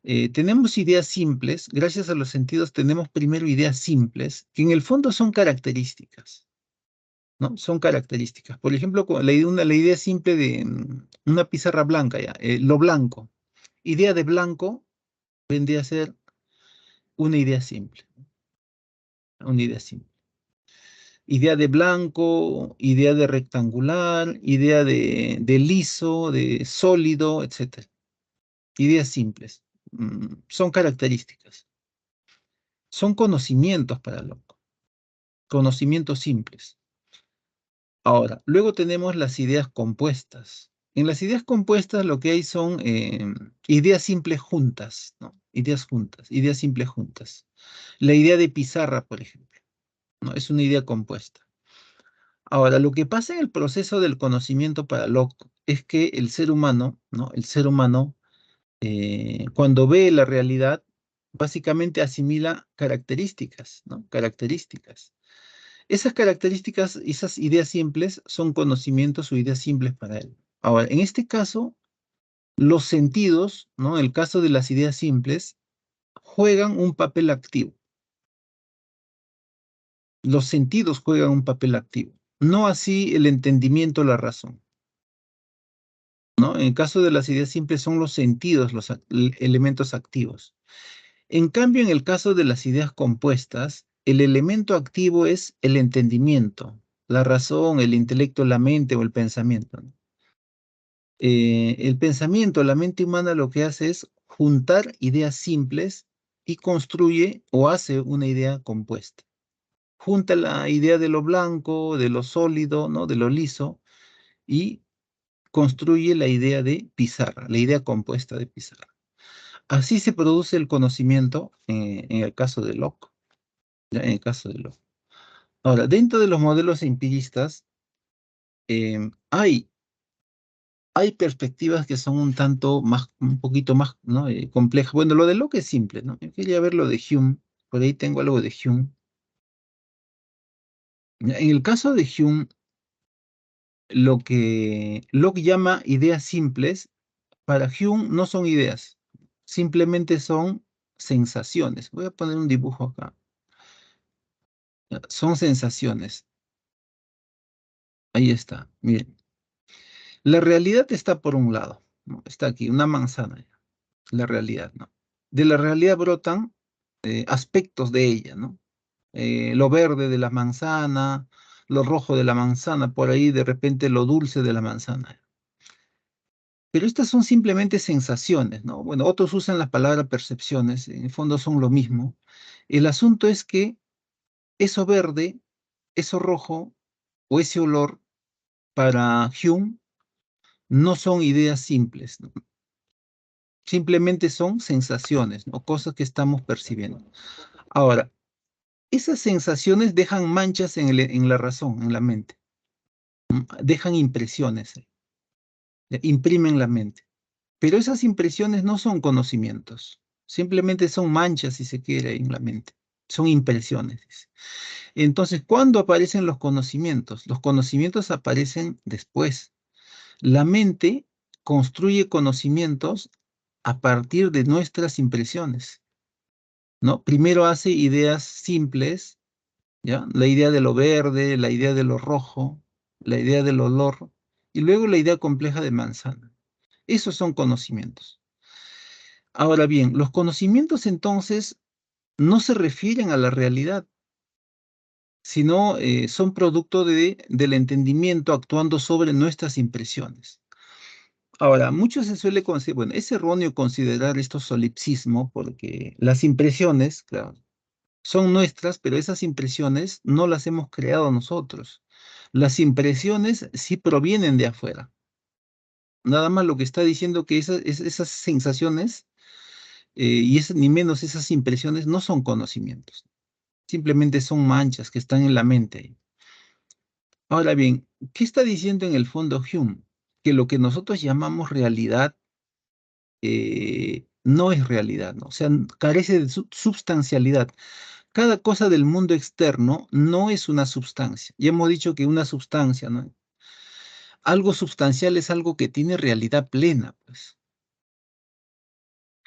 Tenemos ideas simples, gracias a los sentidos tenemos primero ideas simples, que en el fondo son características, ¿no? Son características. Por ejemplo, la idea simple de una pizarra blanca, ya, lo blanco. Idea de blanco vendría a ser una idea simple, una idea simple. Idea de blanco, idea de rectangular, idea de liso, de sólido, etcétera. Ideas simples. Son características. Son conocimientos para Locke. Conocimientos simples. Ahora, luego tenemos las ideas compuestas. En las ideas compuestas lo que hay son ideas simples juntas, ¿no? Ideas simples juntas. La idea de pizarra, por ejemplo, ¿no? Es una idea compuesta. Ahora, lo que pasa en el proceso del conocimiento para Locke es que el ser humano, ¿no? El ser humano, cuando ve la realidad, básicamente asimila características, ¿no? Características. Esas características, esas ideas simples, son conocimientos o ideas simples para él. Ahora, en este caso, los sentidos, ¿no? En el caso de las ideas simples, juegan un papel activo. Los sentidos juegan un papel activo. No así el entendimiento o la razón, ¿no? En el caso de las ideas simples son los sentidos los elementos activos. En cambio, en el caso de las ideas compuestas, el elemento activo es el entendimiento, la razón, el intelecto, la mente o el pensamiento, ¿no? El pensamiento, la mente humana lo que hace es juntar ideas simples y construye o hace una idea compuesta. Junta la idea de lo blanco, de lo sólido, ¿no? De lo liso, y construye la idea de pizarra, la idea compuesta de pizarra. Así se produce el conocimiento en el caso de Locke, ¿ya? En el caso de Locke. Ahora, dentro de los modelos empiristas, hay perspectivas que son un tanto más, un poquito más, ¿no? Complejas. Bueno, lo de Locke es simple, ¿no? Yo quería ver lo de Hume, por ahí tengo algo de Hume. En el caso de Hume, lo que Locke llama ideas simples, para Hume no son ideas, simplemente son sensaciones. Voy a poner un dibujo acá. Son sensaciones. Ahí está, miren. La realidad está por un lado, ¿no? Está aquí, una manzana, la realidad, ¿no? De la realidad brotan aspectos de ella, ¿no? Lo verde de la manzana, lo rojo de la manzana, por ahí de repente lo dulce de la manzana. Pero estas son simplemente sensaciones, ¿no? Bueno, otros usan la palabra percepciones, en el fondo son lo mismo. El asunto es que eso verde, eso rojo o ese olor para Hume no son ideas simples, ¿no? Simplemente son sensaciones, ¿no? Cosas que estamos percibiendo. Ahora, esas sensaciones dejan manchas en la razón, en la mente, dejan impresiones, imprimen la mente. Pero esas impresiones no son conocimientos, simplemente son manchas, si se quiere, en la mente. Son impresiones, dice. Entonces, ¿cuándo aparecen los conocimientos? Los conocimientos aparecen después. La mente construye conocimientos a partir de nuestras impresiones, ¿no? Primero hace ideas simples, ¿ya? La idea de lo verde, la idea de lo rojo, la idea del olor, y luego la idea compleja de manzana. Esos son conocimientos. Ahora bien, los conocimientos entonces no se refieren a la realidad, sino son producto del entendimiento actuando sobre nuestras impresiones. Ahora, mucho se suele considerar, bueno, es erróneo considerar esto solipsismo porque las impresiones, claro, son nuestras, pero esas impresiones no las hemos creado nosotros. Las impresiones sí provienen de afuera. Nada más lo que está diciendo que esas sensaciones ni menos esas impresiones no son conocimientos. Simplemente son manchas que están en la mente ahí. Ahora bien, ¿qué está diciendo en el fondo Hume? Que lo que nosotros llamamos realidad no es realidad, ¿no? O sea, carece de substancialidad. Cada cosa del mundo externo no es una substancia. Ya hemos dicho que una substancia, ¿no? Algo substancial es algo que tiene realidad plena, pues.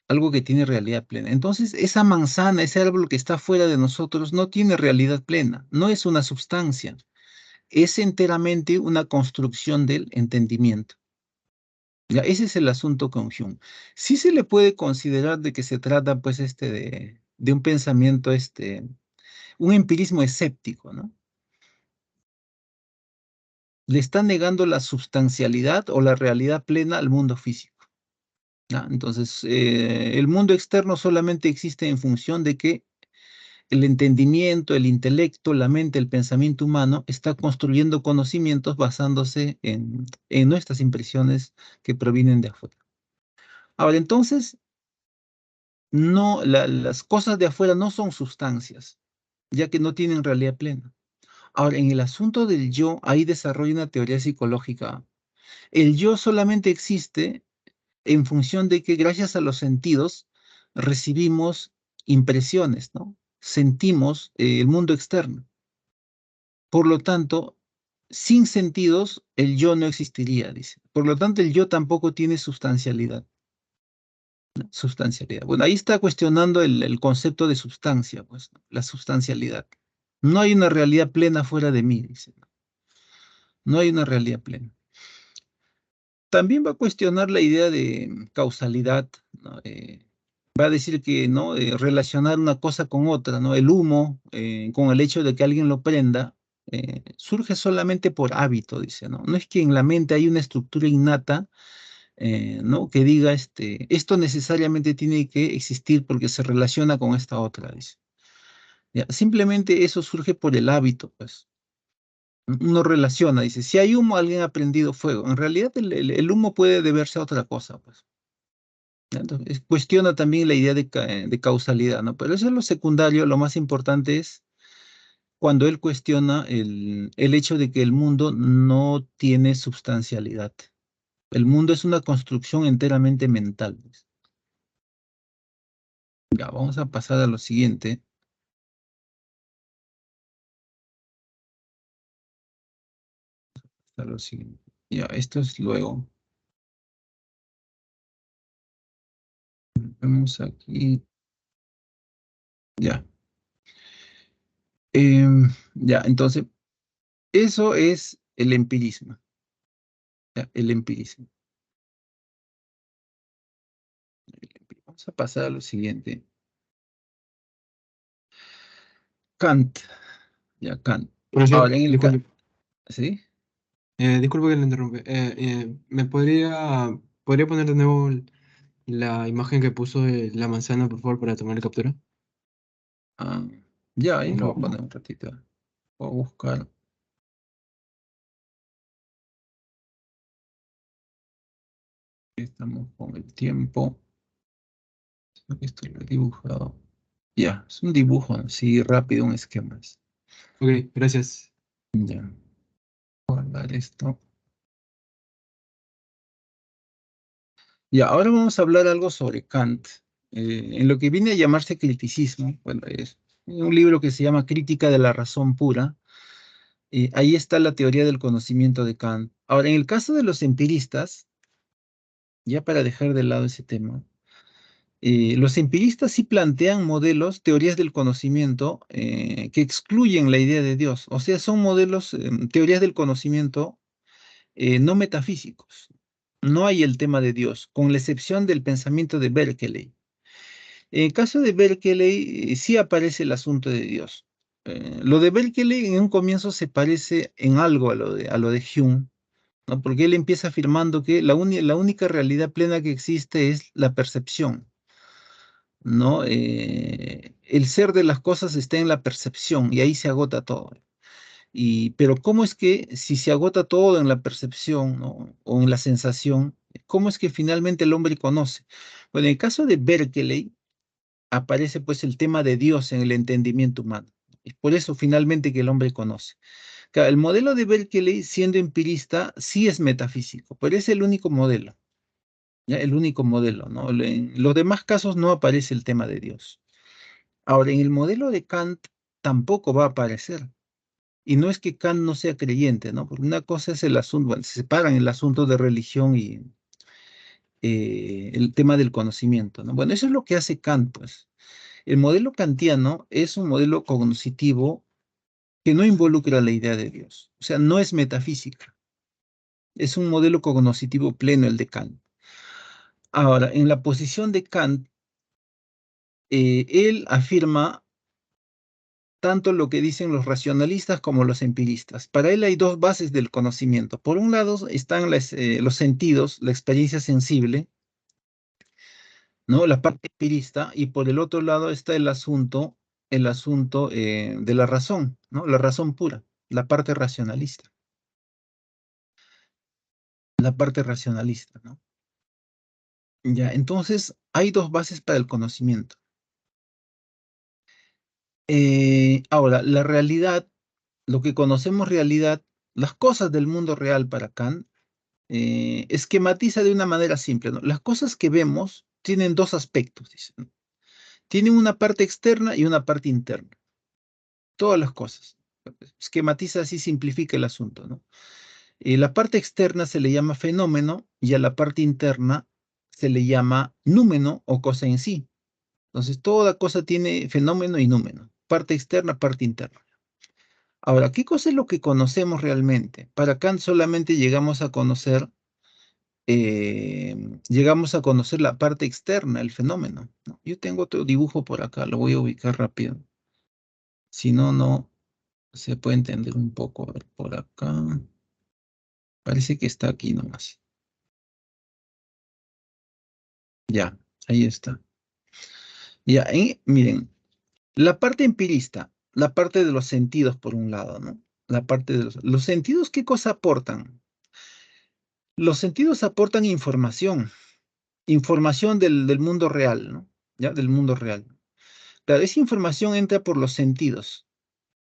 Algo que tiene realidad plena. Entonces, esa manzana, ese árbol que está fuera de nosotros, no tiene realidad plena, no es una substancia, es enteramente una construcción del entendimiento. Ya, ese es el asunto con Hume. Sí se le puede considerar de que se trata, pues, de un pensamiento, un empirismo escéptico, ¿no? Le está negando la substancialidad o la realidad plena al mundo físico. ¿Ya? Entonces, el mundo externo solamente existe en función de que el entendimiento, el intelecto, la mente, el pensamiento humano está construyendo conocimientos basándose en nuestras impresiones que provienen de afuera. Ahora, entonces, no, las cosas de afuera no son sustancias, ya que no tienen realidad plena. Ahora, en el asunto del yo, ahí desarrolla una teoría psicológica. El yo solamente existe en función de que gracias a los sentidos recibimos impresiones, ¿no? Sentimos el mundo externo. Por lo tanto, sin sentidos, el yo no existiría, dice. Por lo tanto, el yo tampoco tiene sustancialidad. Sustancialidad. Bueno, ahí está cuestionando el concepto de sustancia, pues, ¿no? La sustancialidad. No hay una realidad plena fuera de mí, dice. No hay una realidad plena. También va a cuestionar la idea de causalidad, ¿no? Va a decir que, ¿no? Relacionar una cosa con otra, ¿no? El humo, con el hecho de que alguien lo prenda, surge solamente por hábito, dice, ¿no? No es que en la mente hay una estructura innata, ¿no? Que diga, esto necesariamente tiene que existir porque se relaciona con esta otra, dice. Ya, simplemente eso surge por el hábito, pues. Uno relaciona, dice, si hay humo, alguien ha prendido fuego. En realidad el humo puede deberse a otra cosa, pues. ¿Ya? Entonces, cuestiona también la idea de causalidad, ¿no? Pero eso es lo secundario, lo más importante es cuando él cuestiona el hecho de que el mundo no tiene substancialidad. El mundo es una construcción enteramente mental, pues. Ya, vamos a pasar a lo siguiente. A lo siguiente. Ya, esto es luego. Vemos aquí. Ya. Ya, entonces, eso es el empirismo. Ya, el empirismo. Vamos a pasar a lo siguiente. Kant. Ya, Kant. Profesor, Ahora, en el disculpe, ¿sí? disculpe que le interrumpe. ¿Me podría poner de nuevo la imagen que puso de la manzana, por favor, para tomar captura? Ah, ya, ahí Por lo voy a favor. poner un ratito. Voy a buscar. Estamos con el tiempo. Esto lo he dibujado. Ya, es un dibujo así rápido, un esquema. Ok, gracias. Ya, guardar esto. Ya, ahora vamos a hablar algo sobre Kant, en lo que viene a llamarse criticismo. Bueno, es un libro que se llama Crítica de la razón pura. Ahí está la teoría del conocimiento de Kant. Ahora, en el caso de los empiristas, ya para dejar de lado ese tema, los empiristas sí plantean modelos, teorías del conocimiento, que excluyen la idea de Dios. O sea, son modelos, teorías del conocimiento no metafísicos. No hay el tema de Dios, con la excepción del pensamiento de Berkeley. En el caso de Berkeley, sí aparece el asunto de Dios. Lo de Berkeley en un comienzo se parece en algo a lo de Hume, ¿no? Porque él empieza afirmando que la única realidad plena que existe es la percepción, ¿no? El ser de las cosas está en la percepción y ahí se agota todo. Pero ¿cómo es que si se agota todo en la percepción, ¿no? O en la sensación, cómo es que finalmente el hombre conoce? Bueno, en el caso de Berkeley aparece pues el tema de Dios en el entendimiento humano. Es por eso finalmente que el hombre conoce. Claro, el modelo de Berkeley, siendo empirista, sí es metafísico, pero es el único modelo, ¿ya? El único modelo, ¿no? En los demás casos no aparece el tema de Dios. Ahora, en el modelo de Kant tampoco va a aparecer. Y no es que Kant no sea creyente, ¿no? Porque una cosa es el asunto, bueno, se separan el asunto de religión y el tema del conocimiento, ¿no? Bueno, eso es lo que hace Kant, pues. El modelo kantiano es un modelo cognitivo que no involucra la idea de Dios. O sea, no es metafísica. Es un modelo cognitivo pleno el de Kant. Ahora, en la posición de Kant, él afirma tanto lo que dicen los racionalistas como los empiristas. Para él hay dos bases del conocimiento. Por un lado están los sentidos, la experiencia sensible, ¿no? La parte empirista, y por el otro lado está el asunto de la razón, ¿no? La razón pura, la parte racionalista, la parte racionalista, ¿no? Ya, entonces hay dos bases para el conocimiento. Ahora, la realidad, lo que conocemos realidad, las cosas del mundo real para Kant, esquematiza de una manera simple, ¿no? Las cosas que vemos tienen dos aspectos, dice, ¿no? Tienen una parte externa y una parte interna. Todas las cosas. Esquematiza así, simplifica el asunto, ¿no? La parte externa se le llama fenómeno y a la parte interna se le llama númeno o cosa en sí. Entonces, toda cosa tiene fenómeno y númeno. Parte externa, parte interna. Ahora, ¿qué cosa es lo que conocemos realmente? Para Kant solamente llegamos a conocer la parte externa, el fenómeno, ¿no? Yo tengo otro dibujo por acá, lo voy a ubicar rápido. Si no, no se puede entender un poco. A ver, por acá. Parece que está aquí nomás. Ya, ahí está. Ya, miren, la parte empirista, la parte de los sentidos por un lado, ¿no? La parte de los sentidos, ¿qué cosa aportan? Los sentidos aportan información, información del mundo real, ¿no? ¿Ya? Del mundo real. Claro, esa información entra por los sentidos.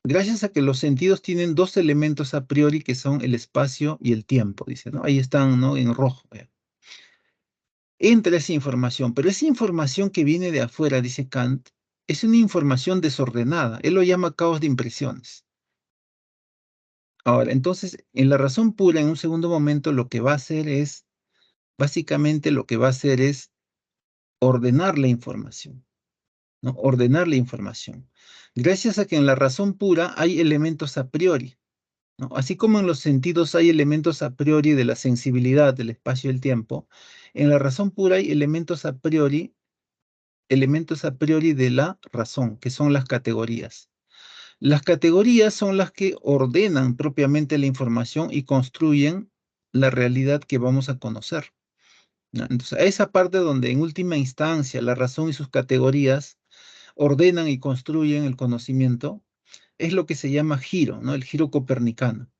Gracias a que los sentidos tienen dos elementos a priori que son el espacio y el tiempo, dice, ¿no? Ahí están, ¿no? En rojo. Entra esa información, pero esa información que viene de afuera, dice Kant, es una información desordenada. Él lo llama caos de impresiones. Ahora, entonces, en la razón pura, en un segundo momento, lo que va a hacer es, básicamente lo que va a hacer es ordenar la información, ¿no? Ordenar la información. Gracias a que en la razón pura hay elementos a priori, ¿no? Así como en los sentidos hay elementos a priori de la sensibilidad, del espacio y el tiempo, en la razón pura hay elementos a priori de la razón, que son las categorías. Las categorías son las que ordenan propiamente la información y construyen la realidad que vamos a conocer, ¿no? Entonces, a esa parte donde en última instancia la razón y sus categorías ordenan y construyen el conocimiento, es lo que se llama giro, ¿no? El giro copernicano.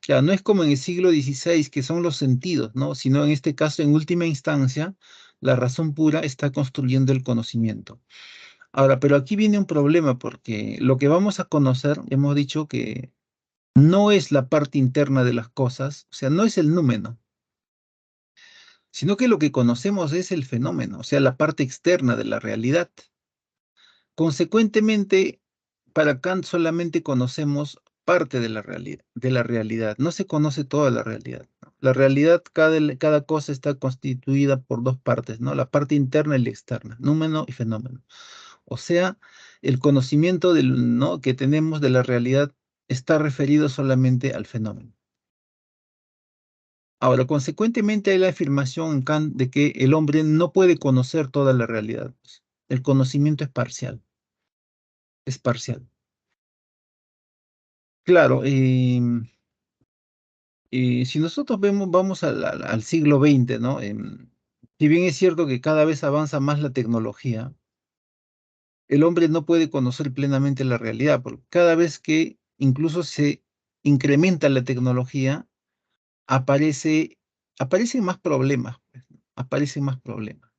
Claro, no es como en el siglo XVI, que son los sentidos, ¿no? Sino en este caso, en última instancia, la razón pura está construyendo el conocimiento. Ahora, pero aquí viene un problema porque lo que vamos a conocer, hemos dicho que no es la parte interna de las cosas, o sea, no es el número, sino que lo que conocemos es el fenómeno, o sea, la parte externa de la realidad. Consecuentemente, para Kant solamente conocemos parte de la realidad, no se conoce toda la realidad, ¿no? La realidad, cada cosa está constituida por dos partes, ¿no? La parte interna y la externa, número y fenómeno. O sea, el conocimiento ¿no? que tenemos de la realidad está referido solamente al fenómeno. Ahora, consecuentemente hay la afirmación en Kant de que el hombre no puede conocer toda la realidad. El conocimiento es parcial, es parcial. Claro, Si nosotros vamos al siglo XX, ¿no? Si bien es cierto que cada vez avanza más la tecnología, el hombre no puede conocer plenamente la realidad, porque cada vez que incluso se incrementa la tecnología, aparece, aparecen más problemas, pues, ¿no? Aparecen más problemas.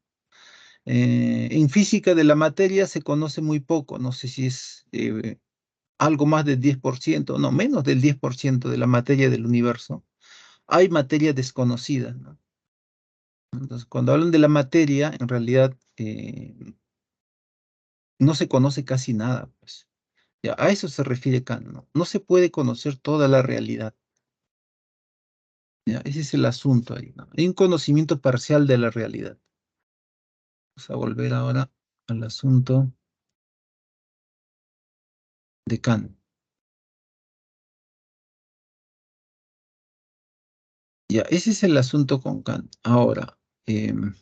En física de la materia se conoce muy poco, no sé si es algo más del 10%, no, menos del 10% de la materia del universo. Hay materia desconocida, ¿no? Entonces, cuando hablan de la materia, en realidad no se conoce casi nada, pues. Ya, a eso se refiere Kant, ¿no? No se puede conocer toda la realidad. Ya, ese es el asunto ahí, ¿no? Hay un conocimiento parcial de la realidad. Vamos a volver ahora al asunto de Kant. Ya, ese es el asunto con Kant. Ahora, en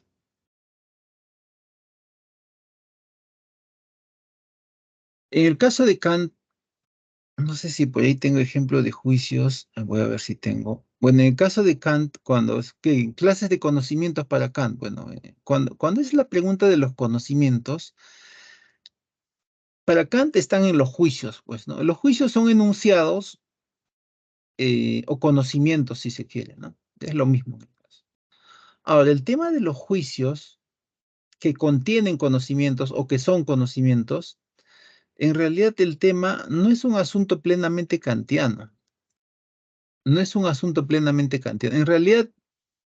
el caso de Kant, no sé si por ahí tengo ejemplo de juicios, voy a ver si tengo. Bueno, en el caso de Kant, cuando es que clases de conocimientos para Kant, bueno, cuando es la pregunta de los conocimientos, para Kant están en los juicios, pues, ¿no? Los juicios son enunciados o conocimientos, si se quiere, ¿no? Es lo mismo en el caso. Ahora, el tema de los juicios que contienen conocimientos o que son conocimientos, en realidad el tema no es un asunto plenamente kantiano. No es un asunto plenamente kantiano. En realidad,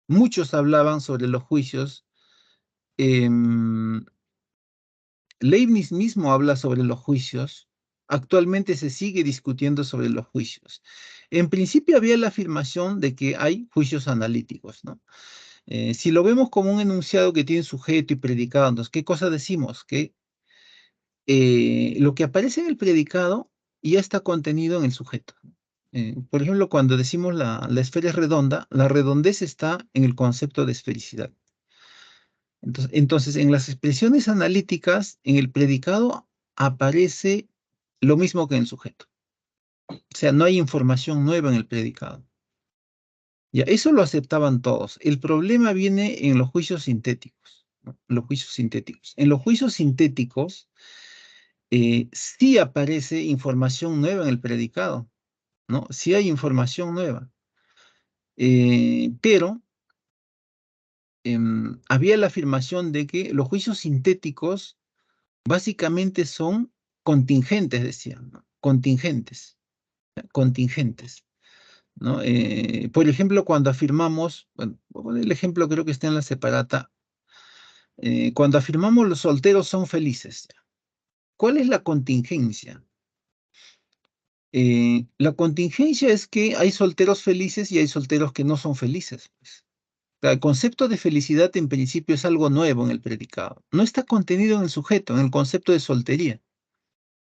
muchos hablaban sobre los juicios. em, Leibniz mismo habla sobre los juicios. Actualmente se sigue discutiendo sobre los juicios. En principio había la afirmación de que hay juicios analíticos, ¿no? Si lo vemos como un enunciado que tiene sujeto y predicado, entonces, ¿qué cosa decimos? Que lo que aparece en el predicado ya está contenido en el sujeto. Por ejemplo, cuando decimos la esfera es redonda, la redondez está en el concepto de esfericidad. Entonces, en las expresiones analíticas, en el predicado aparece lo mismo que en el sujeto. O sea, no hay información nueva en el predicado. Ya, eso lo aceptaban todos. El problema viene en los juicios sintéticos, ¿no? Los juicios sintéticos. En los juicios sintéticos sí aparece información nueva en el predicado, ¿no? Sí hay información nueva. Pero había la afirmación de que los juicios sintéticos básicamente son contingentes, decían, ¿no? Contingentes, contingentes, ¿no? Por ejemplo, cuando afirmamos, bueno, voy a poner el ejemplo creo que está en la separata, cuando afirmamos los solteros son felices, ¿cuál es la contingencia? La contingencia es que hay solteros felices y hay solteros que no son felices, pues. O sea, el concepto de felicidad en principio es algo nuevo en el predicado. No está contenido en el sujeto, en el concepto de soltería.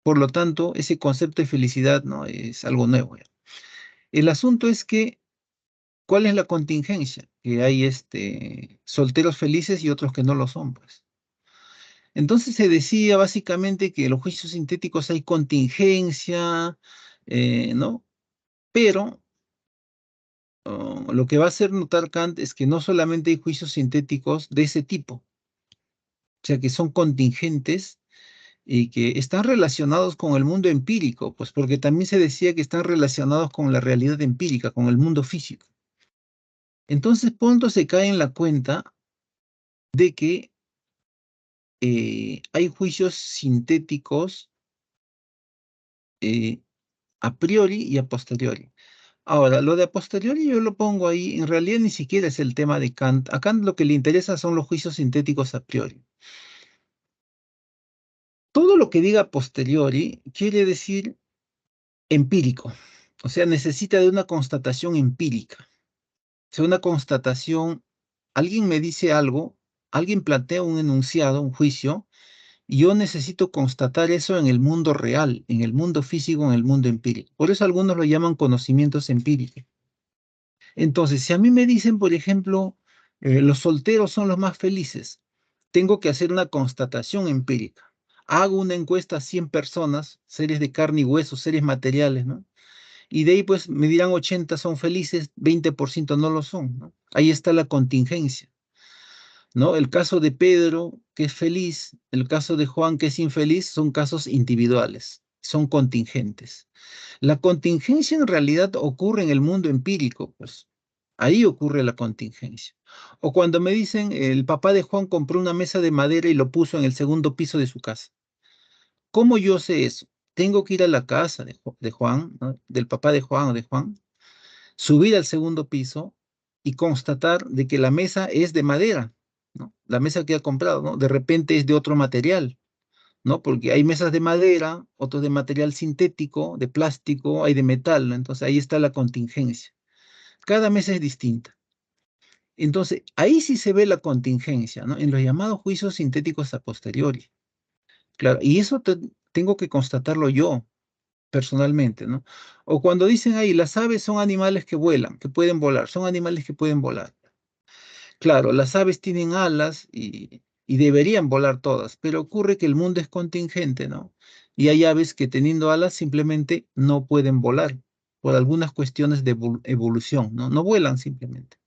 Por lo tanto, ese concepto de felicidad no es algo nuevo, ya. El asunto es que, ¿cuál es la contingencia? Que hay solteros felices y otros que no lo son, pues. Entonces se decía básicamente que en los juicios sintéticos hay contingencia, ¿no? Pero lo que va a hacer notar Kant es que no solamente hay juicios sintéticos de ese tipo, o sea, que son contingentes y que están relacionados con el mundo empírico, pues porque también se decía que están relacionados con la realidad empírica, con el mundo físico. Entonces, pronto se cae en la cuenta de que hay juicios sintéticos eh, a priori y a posteriori. Ahora, lo de a posteriori yo lo pongo ahí, en realidad ni siquiera es el tema de Kant. A Kant lo que le interesa son los juicios sintéticos a priori. Todo lo que diga a posteriori quiere decir empírico, o sea, necesita de una constatación empírica. O sea, una constatación, alguien me dice algo, alguien plantea un enunciado, un juicio, y yo necesito constatar eso en el mundo real, en el mundo físico, en el mundo empírico. Por eso algunos lo llaman conocimientos empíricos. Entonces, si a mí me dicen, por ejemplo, los solteros son los más felices, tengo que hacer una constatación empírica. Hago una encuesta a 100 personas, seres de carne y hueso, seres materiales, ¿no? Y de ahí pues me dirán 80 son felices, 20% no lo son, ¿no? Ahí está la contingencia, ¿no? El caso de Pedro, que es feliz, el caso de Juan, que es infeliz, son casos individuales, son contingentes. La contingencia en realidad ocurre en el mundo empírico, pues. Ahí ocurre la contingencia. O cuando me dicen, el papá de Juan compró una mesa de madera y lo puso en el segundo piso de su casa. ¿Cómo yo sé eso? Tengo que ir a la casa de Juan, ¿no? Del papá de Juan o de Juan, subir al segundo piso y constatar de que la mesa es de madera, ¿no? La mesa que ha comprado, ¿no? De repente es de otro material, ¿no? Porque hay mesas de madera, otros de material sintético, de plástico, hay de metal, ¿no? Entonces ahí está la contingencia. Cada mesa es distinta. Entonces, ahí sí se ve la contingencia, ¿no? En los llamados juicios sintéticos a posteriori. Claro, y eso tengo que constatarlo yo personalmente, ¿no? O cuando dicen ahí, las aves son animales que vuelan, que pueden volar, son animales que pueden volar. Claro, las aves tienen alas y deberían volar todas, pero ocurre que el mundo es contingente, ¿no? Y hay aves que teniendo alas simplemente no pueden volar por algunas cuestiones de evolución, ¿no? No vuelan simplemente.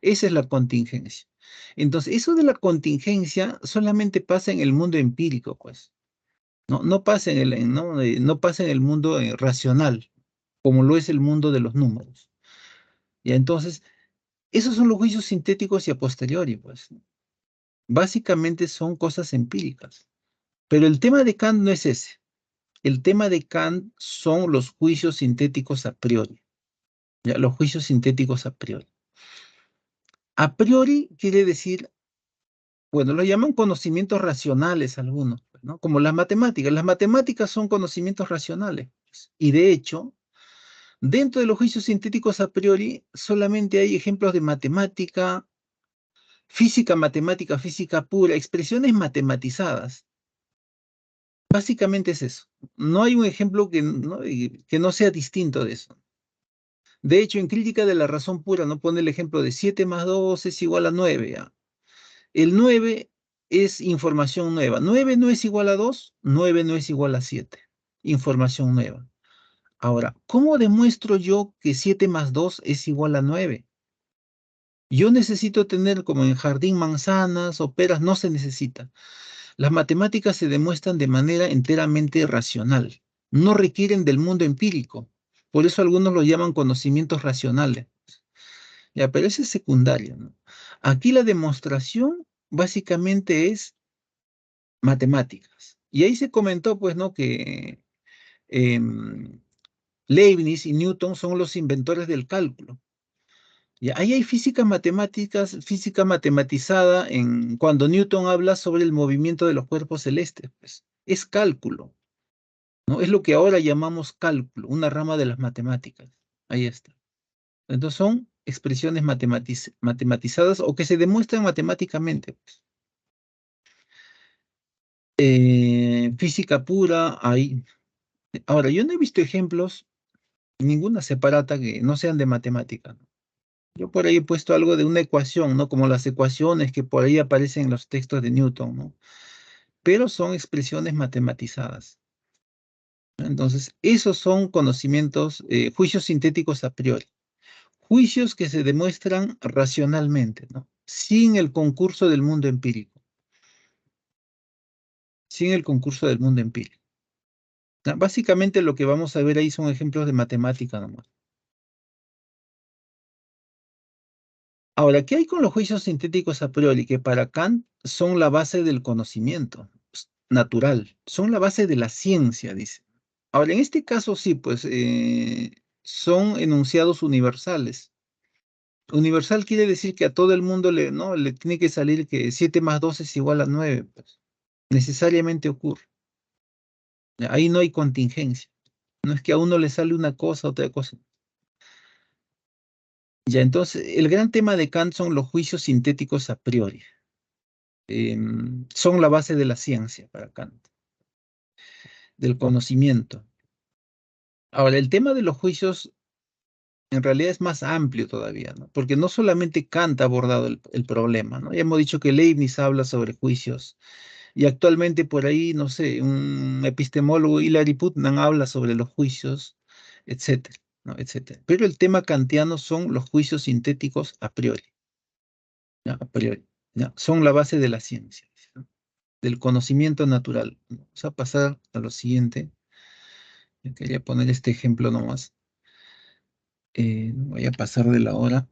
Esa es la contingencia. Entonces, eso de la contingencia solamente pasa en el mundo empírico, pues. No, no pasa no pasa en el mundo racional, como lo es el mundo de los números. Y entonces, esos son los juicios sintéticos y a posteriori, pues. Básicamente son cosas empíricas. Pero el tema de Kant no es ese. El tema de Kant son los juicios sintéticos a priori. ¿Ya? Los juicios sintéticos a priori. A priori quiere decir, bueno, lo llaman conocimientos racionales algunos, pues, ¿no? Como las matemáticas. Las matemáticas son conocimientos racionales, pues. Y de hecho, dentro de los juicios sintéticos a priori, solamente hay ejemplos de matemática, física pura, expresiones matematizadas. Básicamente es eso. No hay un ejemplo que no sea distinto de eso. De hecho, en crítica de la razón pura, no pone el ejemplo de 7 más 2 es igual a 9. ¿Ya? El 9 es información nueva. 9 no es igual a 2, 9 no es igual a 7. Información nueva. Ahora, ¿cómo demuestro yo que 7 más 2 es igual a 9? Yo necesito tener como en jardín manzanas o peras, no se necesita. Las matemáticas se demuestran de manera enteramente racional, no requieren del mundo empírico. Por eso algunos lo llaman conocimientos racionales. Ya, pero ese es secundario, ¿no? Aquí la demostración básicamente es matemáticas. Y ahí se comentó, pues, ¿no? Que em, Leibniz y Newton son los inventores del cálculo. Y ahí hay física matemáticas, física matematizada en cuando Newton habla sobre el movimiento de los cuerpos celestes, pues. Es cálculo, ¿no? Es lo que ahora llamamos cálculo, una rama de las matemáticas. Ahí está. Entonces son expresiones matematizadas o que se demuestran matemáticamente, pues. Física pura, ahí. Ahora, yo no he visto ejemplos, ninguna separata que no sean de matemática, ¿no? Yo por ahí he puesto algo de una ecuación, ¿no? Como las ecuaciones que por ahí aparecen en los textos de Newton, ¿no? Pero son expresiones matematizadas. Entonces, esos son conocimientos, juicios sintéticos a priori. Juicios que se demuestran racionalmente, ¿no? Sin el concurso del mundo empírico. Sin el concurso del mundo empírico. ¿No? Básicamente lo que vamos a ver ahí son ejemplos de matemática nomás. Ahora, ¿qué hay con los juicios sintéticos a priori? Que para Kant son la base del conocimiento natural, son la base de la ciencia, dice. Ahora, en este caso sí, pues son enunciados universales. Universal quiere decir que a todo el mundo ¿no? le tiene que salir que 7 más 2 es igual a 9, pues. Necesariamente ocurre. Ahí no hay contingencia. No es que a uno le sale una cosa, otra cosa. Ya, entonces, el gran tema de Kant son los juicios sintéticos a priori. Son la base de la ciencia para Kant, del conocimiento. Ahora, el tema de los juicios en realidad es más amplio todavía, ¿no? Porque no solamente Kant ha abordado el problema, ¿no? Ya hemos dicho que Leibniz habla sobre juicios y actualmente por ahí, no sé, un epistemólogo, Hilary Putnam, habla sobre los juicios, etcétera. ¿no? Etcétera. Pero el tema kantiano son los juicios sintéticos a priori, ¿ya? A priori, ¿ya? Son la base de la ciencia, ¿no? Del conocimiento natural. Vamos a pasar a lo siguiente. Yo quería poner este ejemplo nomás. Voy a pasar de la hora.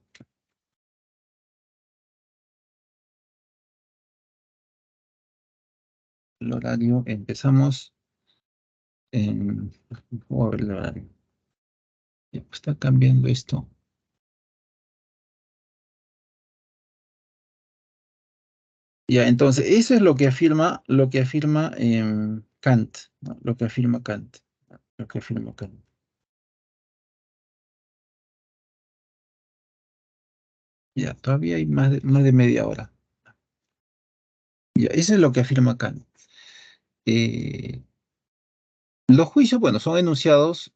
El horario, empezamos en... voy a ver el horario. Ya, pues, está cambiando esto. Ya, entonces, eso es lo que afirma Kant, ¿no? Lo que afirma Kant, ¿no? Lo que afirma Kant. Ya, todavía hay más de media hora. Ya, eso es lo que afirma Kant. Eh, los juicios, bueno, son enunciados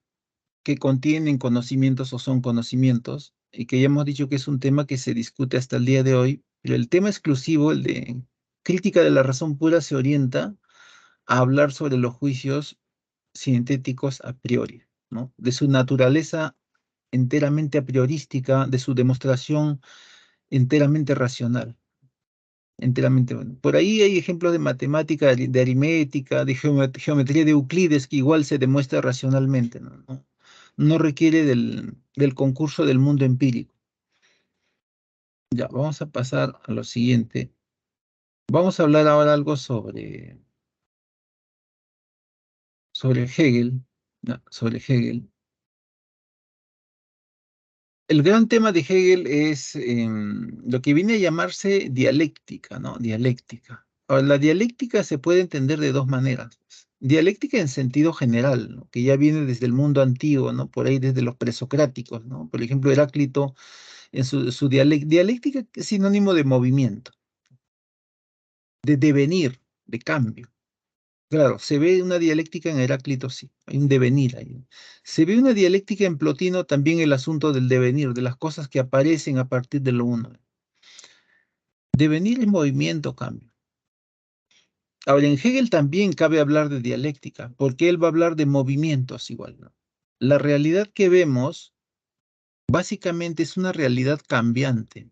que contienen conocimientos o son conocimientos, y que ya hemos dicho que es un tema que se discute hasta el día de hoy, pero el tema exclusivo, el de crítica de la razón pura, se orienta a hablar sobre los juicios sintéticos a priori, ¿no? De su naturaleza enteramente a priorística, de su demostración enteramente racional. Enteramente, bueno. Por ahí hay ejemplos de matemática, de aritmética, de geometría de Euclides, que igual se demuestra racionalmente, ¿no? No requiere del concurso del mundo empírico. Ya, vamos a pasar a lo siguiente. Vamos a hablar ahora algo sobre Hegel, ¿no? Sobre Hegel. El gran tema de Hegel es lo que viene a llamarse dialéctica, ¿no? Dialéctica. Ahora, la dialéctica se puede entender de dos maneras, pues. Dialéctica en sentido general, ¿no? Que ya viene desde el mundo antiguo, ¿no? Por ahí desde los presocráticos, ¿no? Por ejemplo, Heráclito en su dialéctica es sinónimo de movimiento, de devenir, de cambio. Claro, se ve una dialéctica en Heráclito, sí, hay un devenir ahí. Se ve una dialéctica en Plotino también el asunto del devenir, de las cosas que aparecen a partir de lo uno. Devenir es movimiento, cambio. Ahora, en Hegel también cabe hablar de dialéctica, porque él va a hablar de movimientos igual, ¿no? La realidad que vemos básicamente es una realidad cambiante.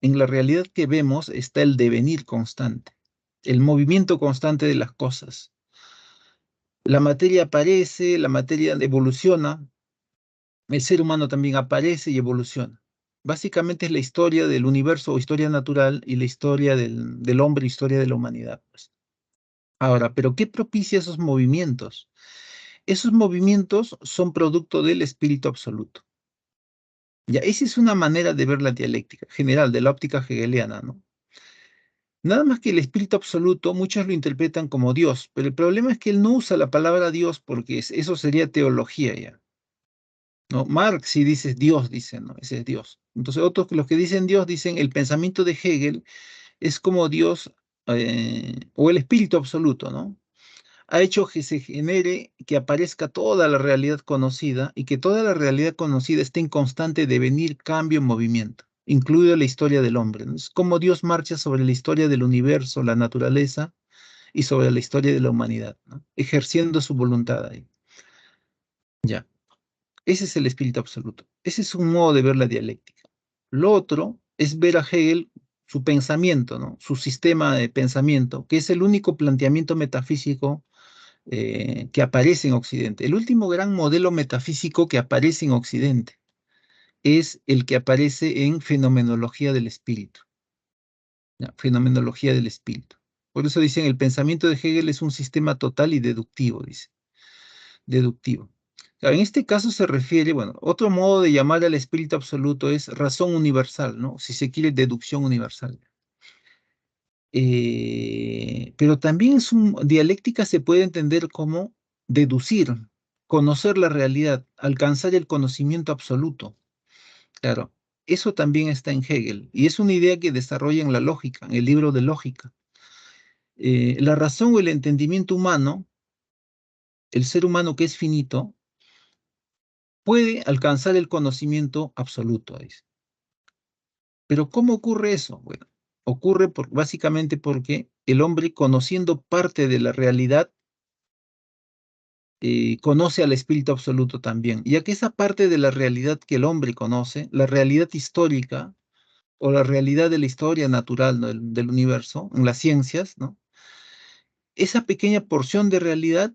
En la realidad que vemos está el devenir constante, el movimiento constante de las cosas. La materia aparece, la materia evoluciona, el ser humano también aparece y evoluciona. Básicamente es la historia del universo o historia natural y la historia del hombre, historia de la humanidad, pues. Ahora, ¿pero qué propicia esos movimientos? Esos movimientos son producto del espíritu absoluto. Ya, esa es una manera de ver la dialéctica general de la óptica hegeliana, ¿no? Nada más que el espíritu absoluto, muchos lo interpretan como Dios, pero el problema es que él no usa la palabra Dios porque eso sería teología ya, ¿no? Marx sí dice Dios, dice, ¿no? Ese es Dios. Entonces otros, los que dicen Dios, dicen el pensamiento de Hegel es como Dios o el espíritu absoluto, ¿no? Ha hecho que se genere, que aparezca toda la realidad conocida y que toda la realidad conocida esté en constante devenir, cambio, movimiento, incluida la historia del hombre, ¿no? Es como Dios marcha sobre la historia del universo, la naturaleza y sobre la historia de la humanidad, ¿no? Ejerciendo su voluntad ahí. Ya, ese es el espíritu absoluto. Ese es un modo de ver la dialéctica. Lo otro es ver a Hegel su pensamiento, ¿no? Su sistema de pensamiento, que es el único planteamiento metafísico que aparece en Occidente. El último gran modelo metafísico que aparece en Occidente es el que aparece en Fenomenología del Espíritu. ¿Ya? Fenomenología del Espíritu. Por eso dicen, el pensamiento de Hegel es un sistema total y deductivo, dice. Deductivo. Claro, en este caso se refiere, bueno, otro modo de llamar al espíritu absoluto es razón universal, ¿no? Si se quiere, deducción universal. Pero también dialéctica se puede entender como deducir, conocer la realidad, alcanzar el conocimiento absoluto. Claro, eso también está en Hegel y es una idea que desarrolla en la lógica, en el libro de lógica. La razón o el entendimiento humano, el ser humano que es finito, puede alcanzar el conocimiento absoluto, dice. Pero ¿cómo ocurre eso? Bueno, ocurre básicamente porque el hombre, conociendo parte de la realidad, conoce al espíritu absoluto también, ya que esa parte de la realidad que el hombre conoce, la realidad histórica o la realidad de la historia natural, ¿no? del universo, en las ciencias, ¿no? Esa pequeña porción de realidad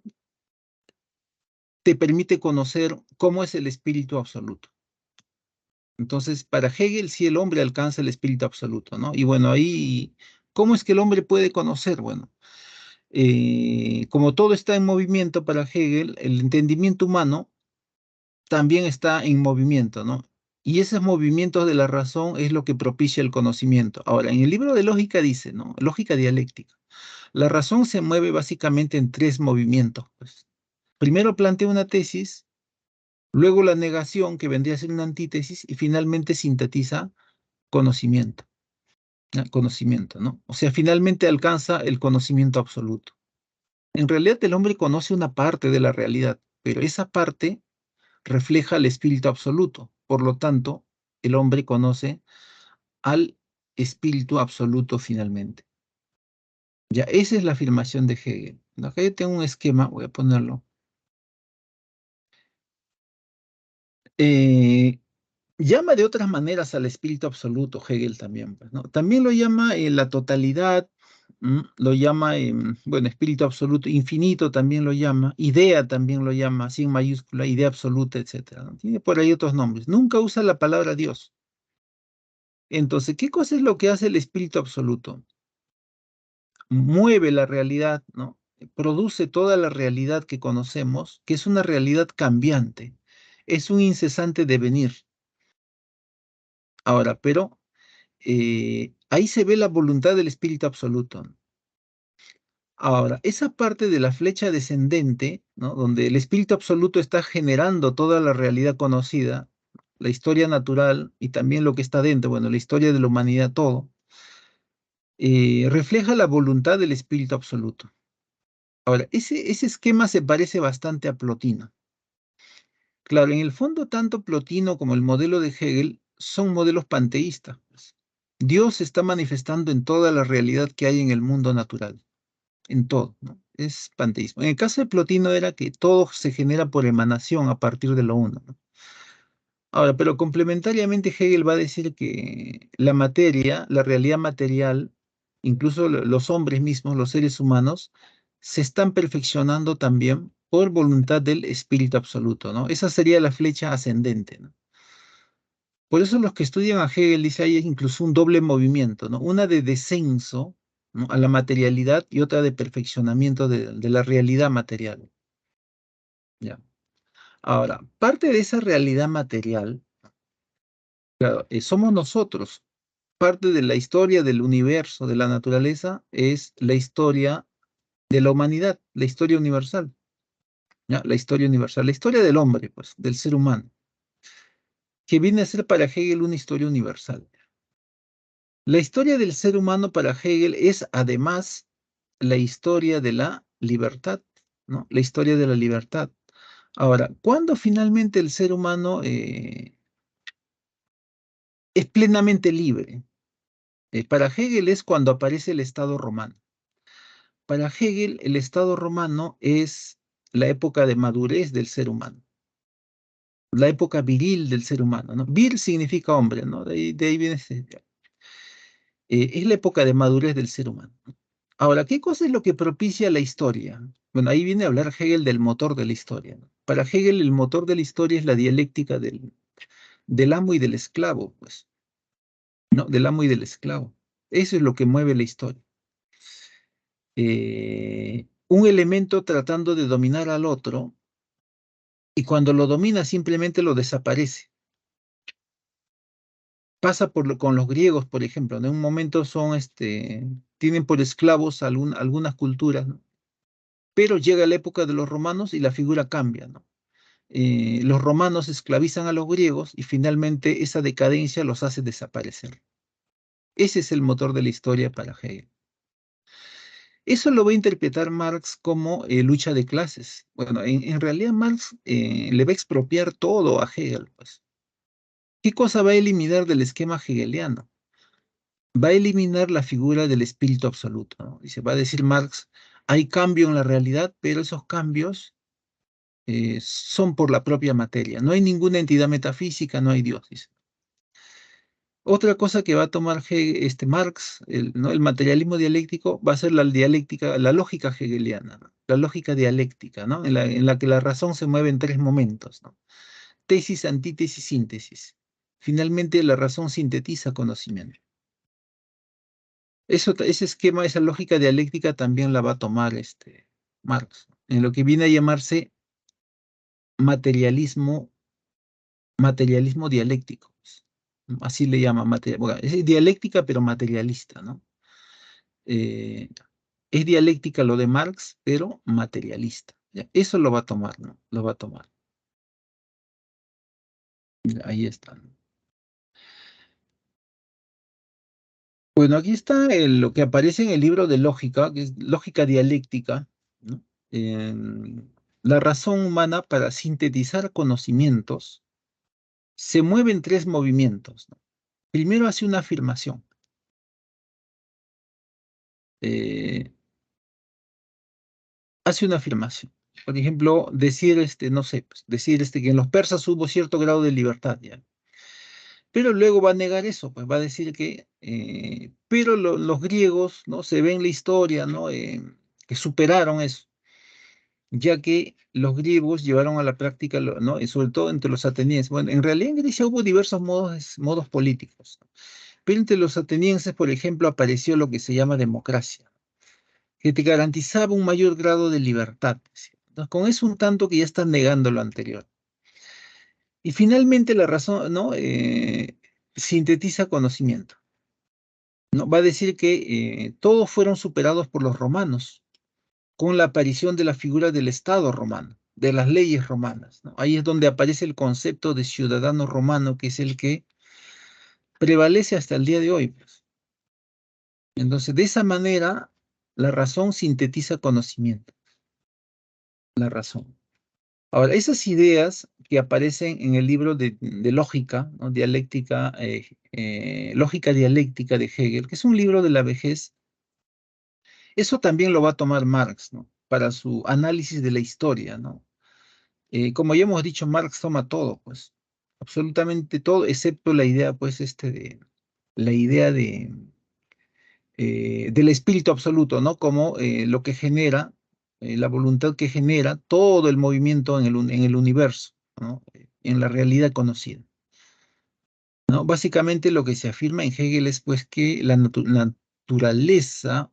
te permite conocer cómo es el espíritu absoluto. Entonces, para Hegel, sí el hombre alcanza el espíritu absoluto, ¿no? Y bueno, ahí, ¿cómo es que el hombre puede conocer? Bueno, como todo está en movimiento para Hegel, el entendimiento humano también está en movimiento, ¿no? Y esos movimientos de la razón es lo que propicia el conocimiento. Ahora, en el libro de lógica dice, ¿no? Lógica dialéctica. La razón se mueve básicamente en tres movimientos, pues. Primero plantea una tesis, luego la negación, que vendría a ser una antítesis, y finalmente sintetiza conocimiento, ¿ya? Conocimiento, ¿no? O sea, finalmente alcanza el conocimiento absoluto. En realidad el hombre conoce una parte de la realidad, pero esa parte refleja el espíritu absoluto. Por lo tanto, el hombre conoce al espíritu absoluto finalmente. Ya, esa es la afirmación de Hegel. Acá yo tengo un esquema, voy a ponerlo. Eh, Llama de otras maneras al espíritu absoluto, Hegel también, pues, ¿no? También lo llama la totalidad, lo llama, bueno, espíritu absoluto, infinito también lo llama, idea también lo llama, así en mayúscula, idea absoluta, etcétera, ¿no? Tiene por ahí otros nombres. Nunca usa la palabra Dios. Entonces, ¿qué cosa es lo que hace el espíritu absoluto? Mueve la realidad, ¿no? Produce toda la realidad que conocemos, que es una realidad cambiante, es un incesante devenir. Ahora, pero ahí se ve la voluntad del espíritu absoluto. Ahora, esa parte de la flecha descendente, ¿no? Donde el espíritu absoluto está generando toda la realidad conocida, la historia natural y también lo que está dentro, bueno, la historia de la humanidad, todo, refleja la voluntad del espíritu absoluto. Ahora, ese esquema se parece bastante a Plotino. Claro, en el fondo, tanto Plotino como el modelo de Hegel son modelos panteístas, pues. Dios se está manifestando en toda la realidad que hay en el mundo natural, en todo, ¿no? Es panteísmo. En el caso de Plotino era que todo se genera por emanación a partir de lo uno, ¿no? Ahora, pero complementariamente Hegel va a decir que la materia, la realidad material, incluso los hombres mismos, los seres humanos, se están perfeccionando también por voluntad del espíritu absoluto, ¿no? Esa sería la flecha ascendente, ¿no? Por eso los que estudian a Hegel dice ahí incluso un doble movimiento, ¿no? Una de descenso, ¿no? a la materialidad y otra de perfeccionamiento de la realidad material. ¿Ya? Ahora, parte de esa realidad material, claro, somos nosotros. Parte de la historia del universo, de la naturaleza, es la historia de la humanidad, la historia universal. ¿Ya? La historia universal, la historia del hombre, pues, del ser humano, que viene a ser para Hegel una historia universal. La historia del ser humano para Hegel es además la historia de la libertad, ¿no? La historia de la libertad. Ahora, ¿cuándo finalmente el ser humano es plenamente libre? Para Hegel es cuando aparece el Estado romano. Para Hegel, el Estado romano es la época de madurez del ser humano, la época viril del ser humano, ¿no? Vir significa hombre, ¿no? De ahí viene es la época de madurez del ser humano. Ahora, ¿qué cosa es lo que propicia la historia? Bueno, ahí viene a hablar Hegel del motor de la historia, ¿no? Para Hegel, el motor de la historia es la dialéctica del amo y del esclavo, pues, ¿no? Del amo y del esclavo. Eso es lo que mueve la historia. Un elemento tratando de dominar al otro y cuando lo domina simplemente lo desaparece. Pasa con los griegos, por ejemplo, ¿no? En un momento tienen por esclavos algunas culturas, ¿no? Pero llega la época de los romanos y la figura cambia, ¿no? Los romanos esclavizan a los griegos y finalmente esa decadencia los hace desaparecer. Ese es el motor de la historia para Hegel. Eso lo va a interpretar Marx como lucha de clases. Bueno, en realidad Marx le va a expropiar todo a Hegel, pues. ¿Qué cosa va a eliminar del esquema hegeliano? Va a eliminar la figura del espíritu absoluto, ¿no? Y se va a decir Marx, hay cambio en la realidad, pero esos cambios son por la propia materia. No hay ninguna entidad metafísica, no hay Dios, dice. Otra cosa que va a tomar Marx, ¿no? El materialismo dialéctico, va a ser la dialéctica, la lógica hegeliana, ¿no? La lógica dialéctica, ¿no? En la que la razón se mueve en tres momentos, ¿no? Tesis, antítesis, síntesis. Finalmente, la razón sintetiza conocimiento. Ese esquema, esa lógica dialéctica también la va a tomar Marx, ¿no? En lo que viene a llamarse materialismo, materialismo dialéctico, pues. Así le llama, bueno, es dialéctica pero materialista, ¿no? Eh, es dialéctica lo de Marx, pero materialista. ¿Ya? Eso lo va a tomar, ¿no? Lo va a tomar. Ahí está, ¿no? Bueno, aquí está lo que aparece en el libro de lógica, que es lógica dialéctica, ¿no? La razón humana para sintetizar conocimientos se mueve en tres movimientos, ¿no? Primero hace una afirmación. eh, Hace una afirmación. Por ejemplo, decir, no sé, pues, decir que en los persas hubo cierto grado de libertad, ¿ya? Pero luego va a negar eso, pues va a decir que, pero los griegos, ¿no? Se ve en la historia, ¿no? Que superaron eso, ya que los griegos llevaron a la práctica, ¿no? Y sobre todo entre los atenienses. Bueno, en realidad en Grecia hubo diversos modos políticos, ¿no? Pero entre los atenienses, por ejemplo, apareció lo que se llama democracia, que te garantizaba un mayor grado de libertad. ¿Sí? Entonces, con eso un tanto que ya están negando lo anterior. Y finalmente la razón, ¿no? Sintetiza conocimiento. ¿No? Va a decir que todos fueron superados por los romanos con la aparición de la figura del Estado romano, de las leyes romanas, ¿no? Ahí es donde aparece el concepto de ciudadano romano, que es el que prevalece hasta el día de hoy, pues. Entonces, de esa manera, la razón sintetiza conocimiento, la razón. Ahora, esas ideas que aparecen en el libro de lógica, ¿no? Dialéctica, lógica dialéctica de Hegel, que es un libro de la vejez, eso también lo va a tomar Marx, ¿no? Para su análisis de la historia, ¿no? Como ya hemos dicho, Marx toma todo, pues, absolutamente todo, excepto la idea, pues, la idea del espíritu absoluto, ¿no? Como lo que genera, la voluntad que genera todo el movimiento en el universo, ¿no? En la realidad conocida, ¿no? Básicamente lo que se afirma en Hegel es, pues, que la naturaleza,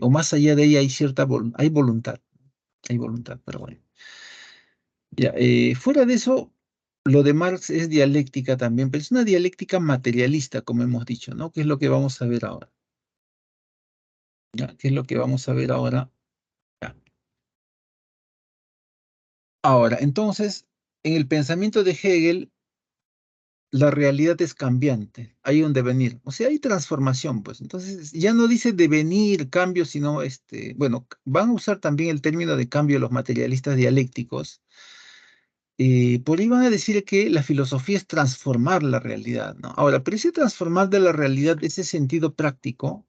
o más allá de ella, hay voluntad, pero bueno. Ya, fuera de eso, lo de Marx es dialéctica también, pero es una dialéctica materialista, como hemos dicho, ¿no? ¿Qué es lo que vamos a ver ahora? ¿Ya? ¿Qué es lo que vamos a ver ahora? Ya. Ahora, entonces, en el pensamiento de Hegel, la realidad es cambiante, hay un devenir, o sea, hay transformación, pues. Entonces, ya no dice devenir, cambio, sino, bueno, van a usar también el término de cambio los materialistas dialécticos. Por ahí van a decir que la filosofía es transformar la realidad, ¿no? Ahora, pero ese transformar de la realidad, ese sentido práctico,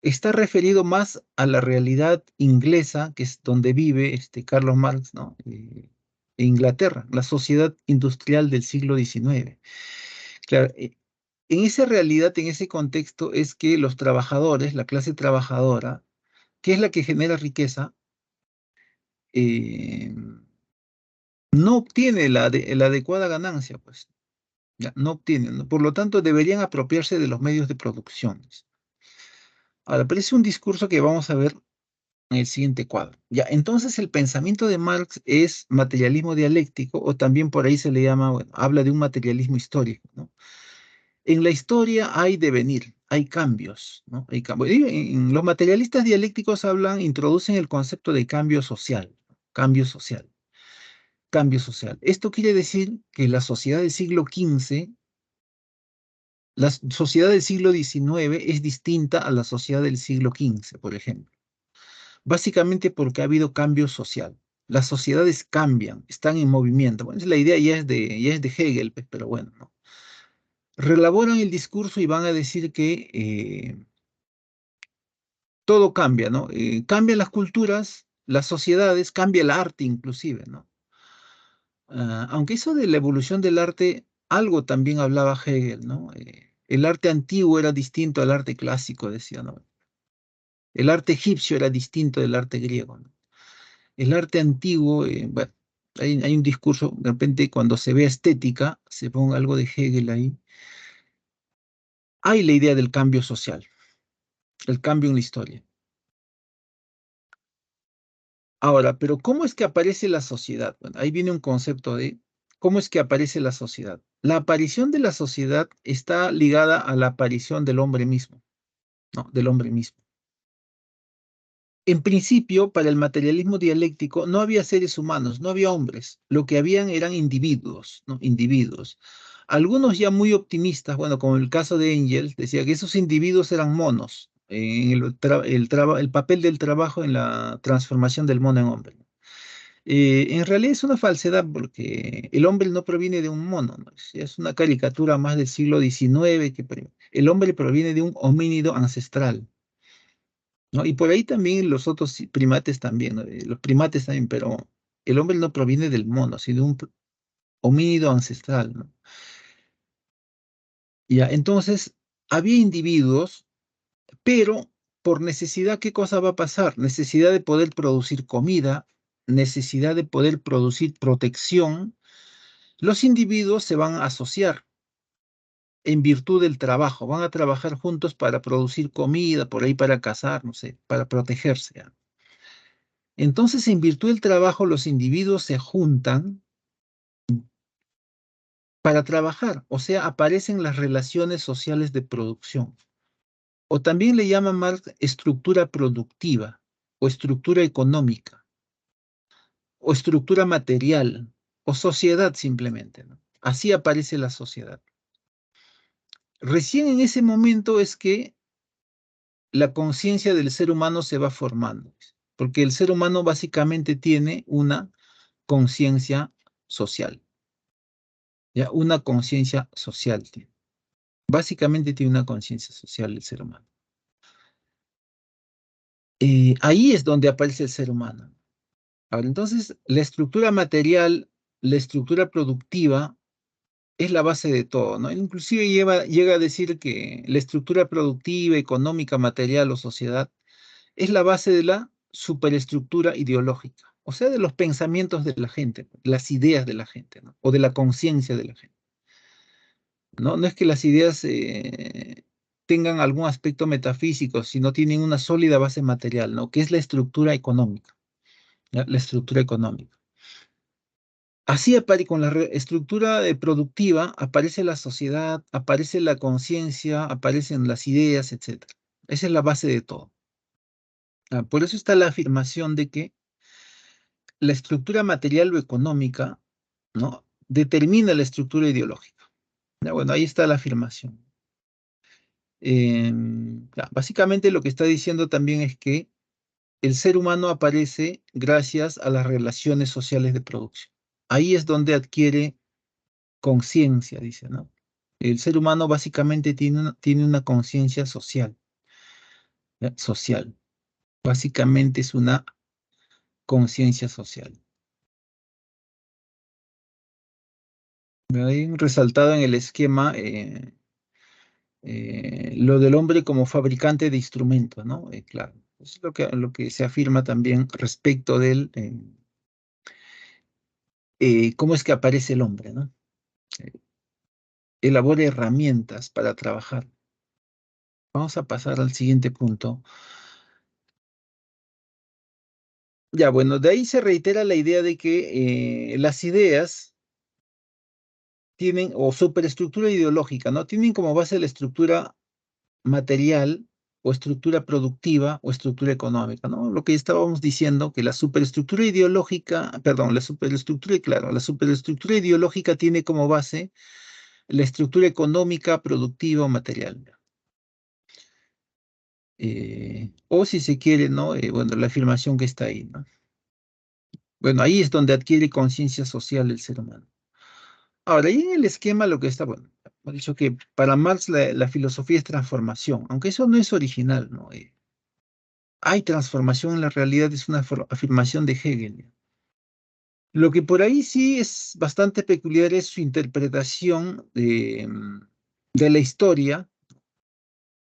está referido más a la realidad inglesa, que es donde vive Carlos Marx, ¿no? En Inglaterra, la sociedad industrial del siglo XIX. Claro, en esa realidad, en ese contexto, es que los trabajadores, la clase trabajadora, que es la que genera riqueza, eh, no obtiene la adecuada ganancia, pues. Ya, no obtienen, ¿no? Por lo tanto, deberían apropiarse de los medios de producción. Ahora, pero es un discurso que vamos a ver en el siguiente cuadro. Ya, entonces el pensamiento de Marx es materialismo dialéctico, o también por ahí se le llama, bueno, habla de un materialismo histórico, ¿no? En la historia hay devenir, hay cambios, ¿no? Hay cambios. Los materialistas dialécticos introducen el concepto de cambio social, cambio social, cambio social. Esto quiere decir que la sociedad del siglo XV, la sociedad del siglo XIX es distinta a la sociedad del siglo XV, por ejemplo. Básicamente porque ha habido cambio social. Las sociedades cambian, están en movimiento. Bueno, la idea ya es de Hegel, pues, pero bueno, ¿no? Relaboran el discurso y van a decir que todo cambia, ¿no? Cambian las culturas, las sociedades, cambia el arte inclusive, ¿no? Aunque eso de la evolución del arte, algo también hablaba Hegel, ¿no? El arte antiguo era distinto al arte clásico, decía, ¿no? El arte egipcio era distinto del arte griego, ¿no? El arte antiguo, bueno, hay un discurso, de repente cuando se ve estética, se ponga algo de Hegel ahí, hay la idea del cambio social, el cambio en la historia. Ahora, pero ¿cómo es que aparece la sociedad? Bueno, ahí viene un concepto de cómo es que aparece la sociedad. La aparición de la sociedad está ligada a la aparición del hombre mismo, ¿no? Del hombre mismo. En principio, para el materialismo dialéctico, no había seres humanos, no había hombres. Lo que habían eran individuos, ¿no? Individuos. Algunos ya muy optimistas, bueno, como el caso de Engels, decía que esos individuos eran monos, en el papel del trabajo en la transformación del mono en hombre. En realidad es una falsedad porque el hombre no proviene de un mono, ¿no? Es una caricatura más del siglo XIX el hombre proviene de un homínido ancestral, ¿no? Y por ahí también los otros primates también, ¿no? Los primates también, pero el hombre no proviene del mono, sino de un homínido ancestral, ¿no? Ya, entonces había individuos, pero por necesidad, ¿qué cosa va a pasar? Necesidad de poder producir comida, necesidad de poder producir protección. Los individuos se van a asociar en virtud del trabajo, van a trabajar juntos para producir comida, por ahí para cazar, no sé, para protegerse. ¿Ya? Entonces, en virtud del trabajo, los individuos se juntan para trabajar, o sea, aparecen las relaciones sociales de producción. O también le llaman Marx estructura productiva, o estructura económica, o estructura material, o sociedad simplemente, ¿no? Así aparece la sociedad. Recién en ese momento es que la conciencia del ser humano se va formando, porque el ser humano básicamente tiene una conciencia social, ¿ya? Una conciencia social tiene. Básicamente tiene una conciencia social el ser humano. Ahí es donde aparece el ser humano. Ahora, entonces, la estructura material, la estructura productiva, es la base de todo, ¿no? Inclusive llega a decir que la estructura productiva, económica, material o sociedad es la base de la superestructura ideológica, o sea, de los pensamientos de la gente, las ideas de la gente, ¿no? O de la conciencia de la gente. ¿No? No es que las ideas tengan algún aspecto metafísico, sino tienen una sólida base material, ¿no? Que es la estructura económica, ¿ya? La estructura económica. Así con la estructura productiva aparece la sociedad, aparece la conciencia, aparecen las ideas, etc. Esa es la base de todo. Por eso está la afirmación de que la estructura material o económica, ¿no? Determina la estructura ideológica. Ya, bueno, ahí está la afirmación. Ya, básicamente lo que está diciendo también es que el ser humano aparece gracias a las relaciones sociales de producción. Ahí es donde adquiere conciencia, dice, ¿no? El ser humano básicamente tiene una conciencia social, ¿ya? Social. Básicamente es una conciencia social. Hay un resaltado en el esquema lo del hombre como fabricante de instrumentos, ¿no? Claro, es lo que se afirma también respecto del cómo es que aparece el hombre, ¿no? Eh, Elabora herramientas para trabajar. Vamos a pasar al siguiente punto. Ya, bueno, de ahí se reitera la idea de que las ideas tienen, o superestructura ideológica, ¿no? Tienen como base la estructura material o estructura productiva o estructura económica, ¿no? Lo que estábamos diciendo, que la superestructura ideológica, perdón, la superestructura, claro, la superestructura ideológica tiene como base la estructura económica, productiva o material. O si se quiere, ¿no? Bueno, la afirmación que está ahí, ¿no? Bueno, ahí es donde adquiere conciencia social el ser humano. Ahora, ahí en el esquema lo que está, bueno, hemos dicho que para Marx la filosofía es transformación, aunque eso no es original, ¿no? Hay transformación en la realidad, es una afirmación de Hegel. Lo que por ahí sí es bastante peculiar es su interpretación de la historia,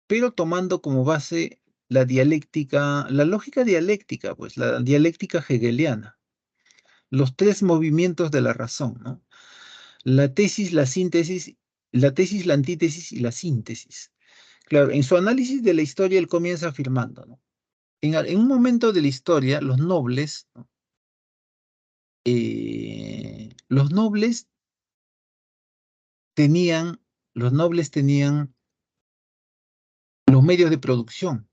pero tomando como base la dialéctica, la lógica dialéctica, pues la dialéctica hegeliana, los tres movimientos de la razón, ¿no? La tesis, la tesis, la antítesis y la síntesis. Claro, en su análisis de la historia él comienza afirmando, ¿no? En un momento de la historia, ¿no? Los nobles tenían, los nobles tenían los medios de producción,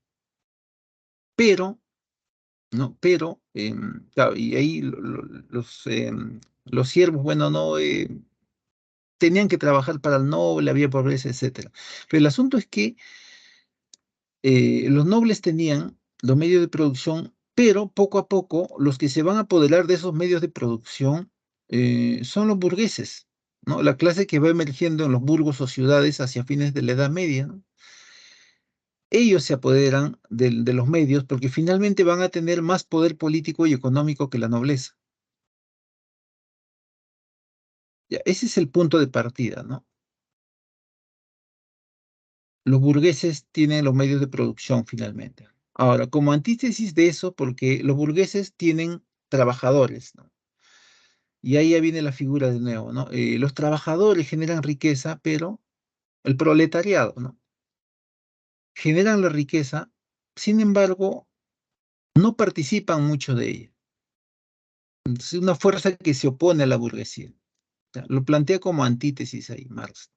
pero, ¿no? Pero, claro, y ahí los siervos, bueno, no, tenían que trabajar para el noble, había pobreza, etcétera. Pero el asunto es que los nobles tenían los medios de producción, pero poco a poco los que se van a apoderar de esos medios de producción son los burgueses, ¿no? La clase que va emergiendo en los burgos o ciudades hacia fines de la Edad Media, ¿no? Ellos se apoderan de los medios porque finalmente van a tener más poder político y económico que la nobleza. Ya, ese es el punto de partida, ¿no? Los burgueses tienen los medios de producción finalmente. Ahora, como antítesis de eso, porque los burgueses tienen trabajadores, ¿no? Y ahí ya viene la figura de nuevo, ¿no? Los trabajadores generan riqueza, pero el proletariado, ¿no? Generan la riqueza, sin embargo, no participan mucho de ella. Es una fuerza que se opone a la burguesía. Ya, lo plantea como antítesis ahí, Marx.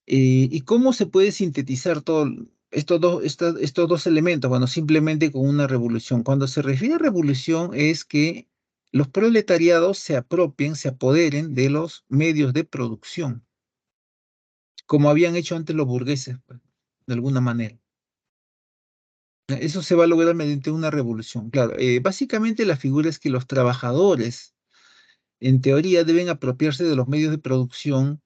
¿Y cómo se puede sintetizar todo estos dos elementos? Bueno, simplemente con una revolución. Cuando se refiere a revolución es que los proletariados se apropien, se apoderen de los medios de producción, como habían hecho antes los burgueses, pues, de alguna manera. Eso se va a lograr mediante una revolución. Claro, básicamente la figura es que los trabajadores, en teoría, deben apropiarse de los medios de producción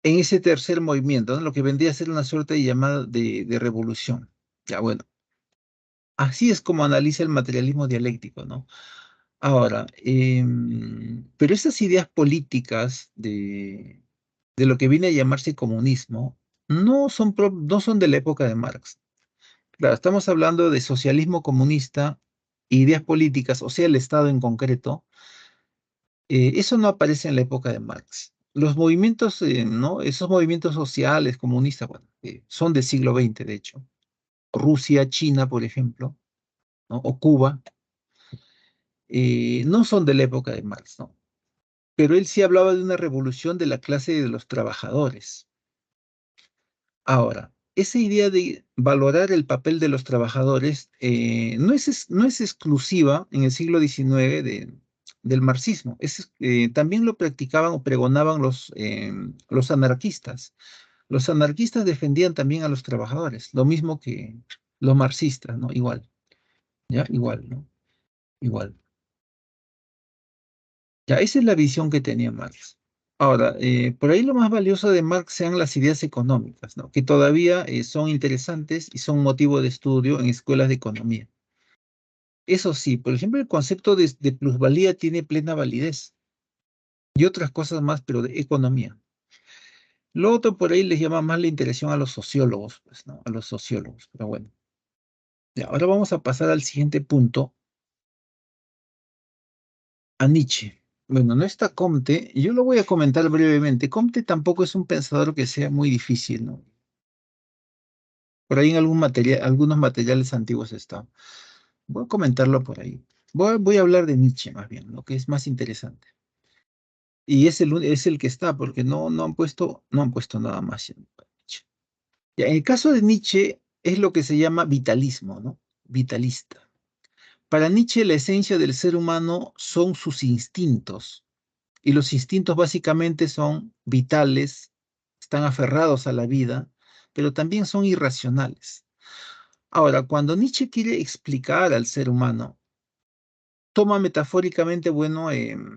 en ese tercer movimiento, ¿no? Lo que vendría a ser una suerte de llamada de revolución. Ya, bueno, así es como analiza el materialismo dialéctico, ¿no? Ahora, pero esas ideas políticas de lo que viene a llamarse comunismo no son de la época de Marx. Claro, estamos hablando de socialismo comunista, ideas políticas, o sea, el Estado en concreto. Eso no aparece en la época de Marx. Los movimientos, ¿no? Esos movimientos sociales, comunistas, bueno, son del siglo XX, de hecho. Rusia, China, por ejemplo, ¿no? O Cuba, no son de la época de Marx, ¿no? Pero él sí hablaba de una revolución de la clase de los trabajadores. Ahora, esa idea de valorar el papel de los trabajadores no es exclusiva en el siglo XIX del marxismo. También lo practicaban o pregonaban los anarquistas. Los anarquistas defendían también a los trabajadores, lo mismo que los marxistas, ¿no? Igual, ¿ya? Igual, ¿no? Igual. Ya, esa es la visión que tenía Marx. Ahora, por ahí lo más valioso de Marx sean las ideas económicas, ¿no? Que todavía son interesantes y son motivo de estudio en escuelas de economía. Eso sí, por ejemplo, el concepto de plusvalía tiene plena validez y otras cosas más, pero de economía. Lo otro por ahí les llama más la interés a los sociólogos, pues, ¿no? A los sociólogos, pero bueno. Ya, ahora vamos a pasar al siguiente punto, a Nietzsche. Bueno, no está Comte, y yo lo voy a comentar brevemente. Comte tampoco es un pensador que sea muy difícil, ¿no? Por ahí en algunos materiales antiguos está. Voy a comentarlo por ahí. Voy a hablar de Nietzsche más bien, lo que es más interesante. Y es el que está, porque no han puesto nada más en Nietzsche. Ya, en el caso de Nietzsche es lo que se llama vitalismo, ¿no? Vitalista. Para Nietzsche la esencia del ser humano son sus instintos. Y los instintos básicamente son vitales, están aferrados a la vida, pero también son irracionales. Ahora, cuando Nietzsche quiere explicar al ser humano, toma metafóricamente, bueno,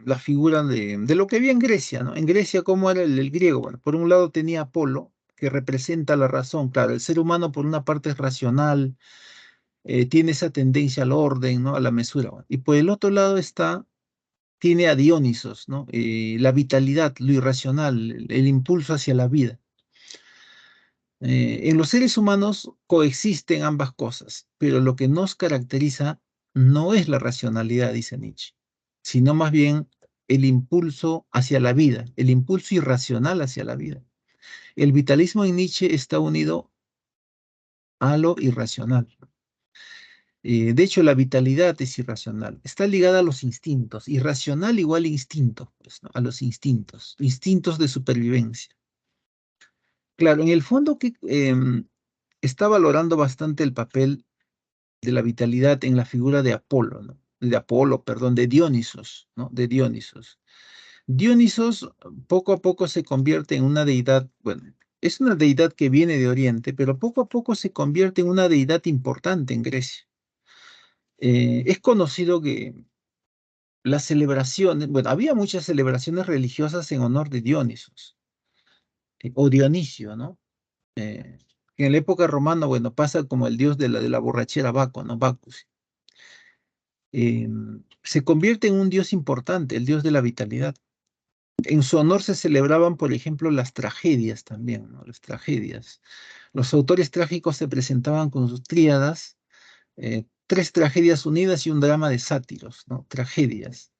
la figura de lo que había en Grecia, ¿no? En Grecia, ¿cómo era el griego? Bueno, por un lado tenía Apolo, que representa la razón. Claro, el ser humano por una parte es racional, tiene esa tendencia al orden, ¿no? A la mesura. Y por el otro lado tiene a Dionisos, ¿no? La vitalidad, lo irracional, el impulso hacia la vida. En los seres humanos coexisten ambas cosas, pero lo que nos caracteriza no es la racionalidad, dice Nietzsche, sino más bien el impulso hacia la vida, el impulso irracional hacia la vida. El vitalismo en Nietzsche está unido a lo irracional. De hecho, la vitalidad es irracional, está ligada a los instintos, irracional igual instinto, pues, ¿no? A los instintos, instintos de supervivencia. Claro, en el fondo que está valorando bastante el papel de la vitalidad en la figura de Apolo, ¿no? De Apolo, perdón, de Dionisos, ¿no? De Dionisos. Dionisos poco a poco se convierte en una deidad, bueno, es una deidad que viene de Oriente, pero poco a poco se convierte en una deidad importante en Grecia. Es conocido que las celebraciones, bueno, había muchas celebraciones religiosas en honor de Dionisos, o Dionisio, ¿no? Eh, en la época romana, bueno, pasa como el dios de la borrachera Baco, ¿no? Bacchus. eh, Se convierte en un dios importante, el dios de la vitalidad. En su honor se celebraban, por ejemplo, las tragedias también, ¿no? Las tragedias. Los autores trágicos se presentaban con sus tríadas, tres tragedias unidas y un drama de sátiros, ¿no? Tragedias.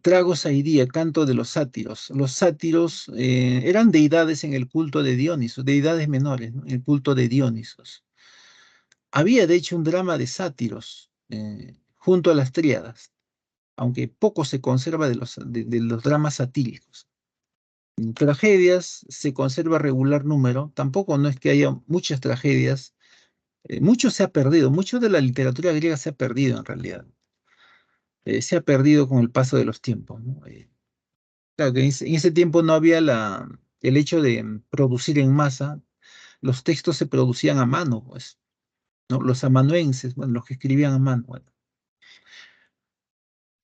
Tragos Aidía, canto de los sátiros. Los sátiros eran deidades en el culto de Dionisos, deidades menores, ¿no? En el culto de Dionisos. Había, de hecho, un drama de sátiros junto a las tríadas, aunque poco se conserva de los dramas satíricos. En tragedias se conserva regular número, tampoco no es que haya muchas tragedias, mucho se ha perdido, mucho de la literatura griega se ha perdido en realidad. Se ha perdido con el paso de los tiempos, ¿no? Claro que en ese tiempo no había el hecho de producir en masa, los textos se producían a mano, pues, ¿no? Los amanuenses, bueno, los que escribían a mano. Bueno,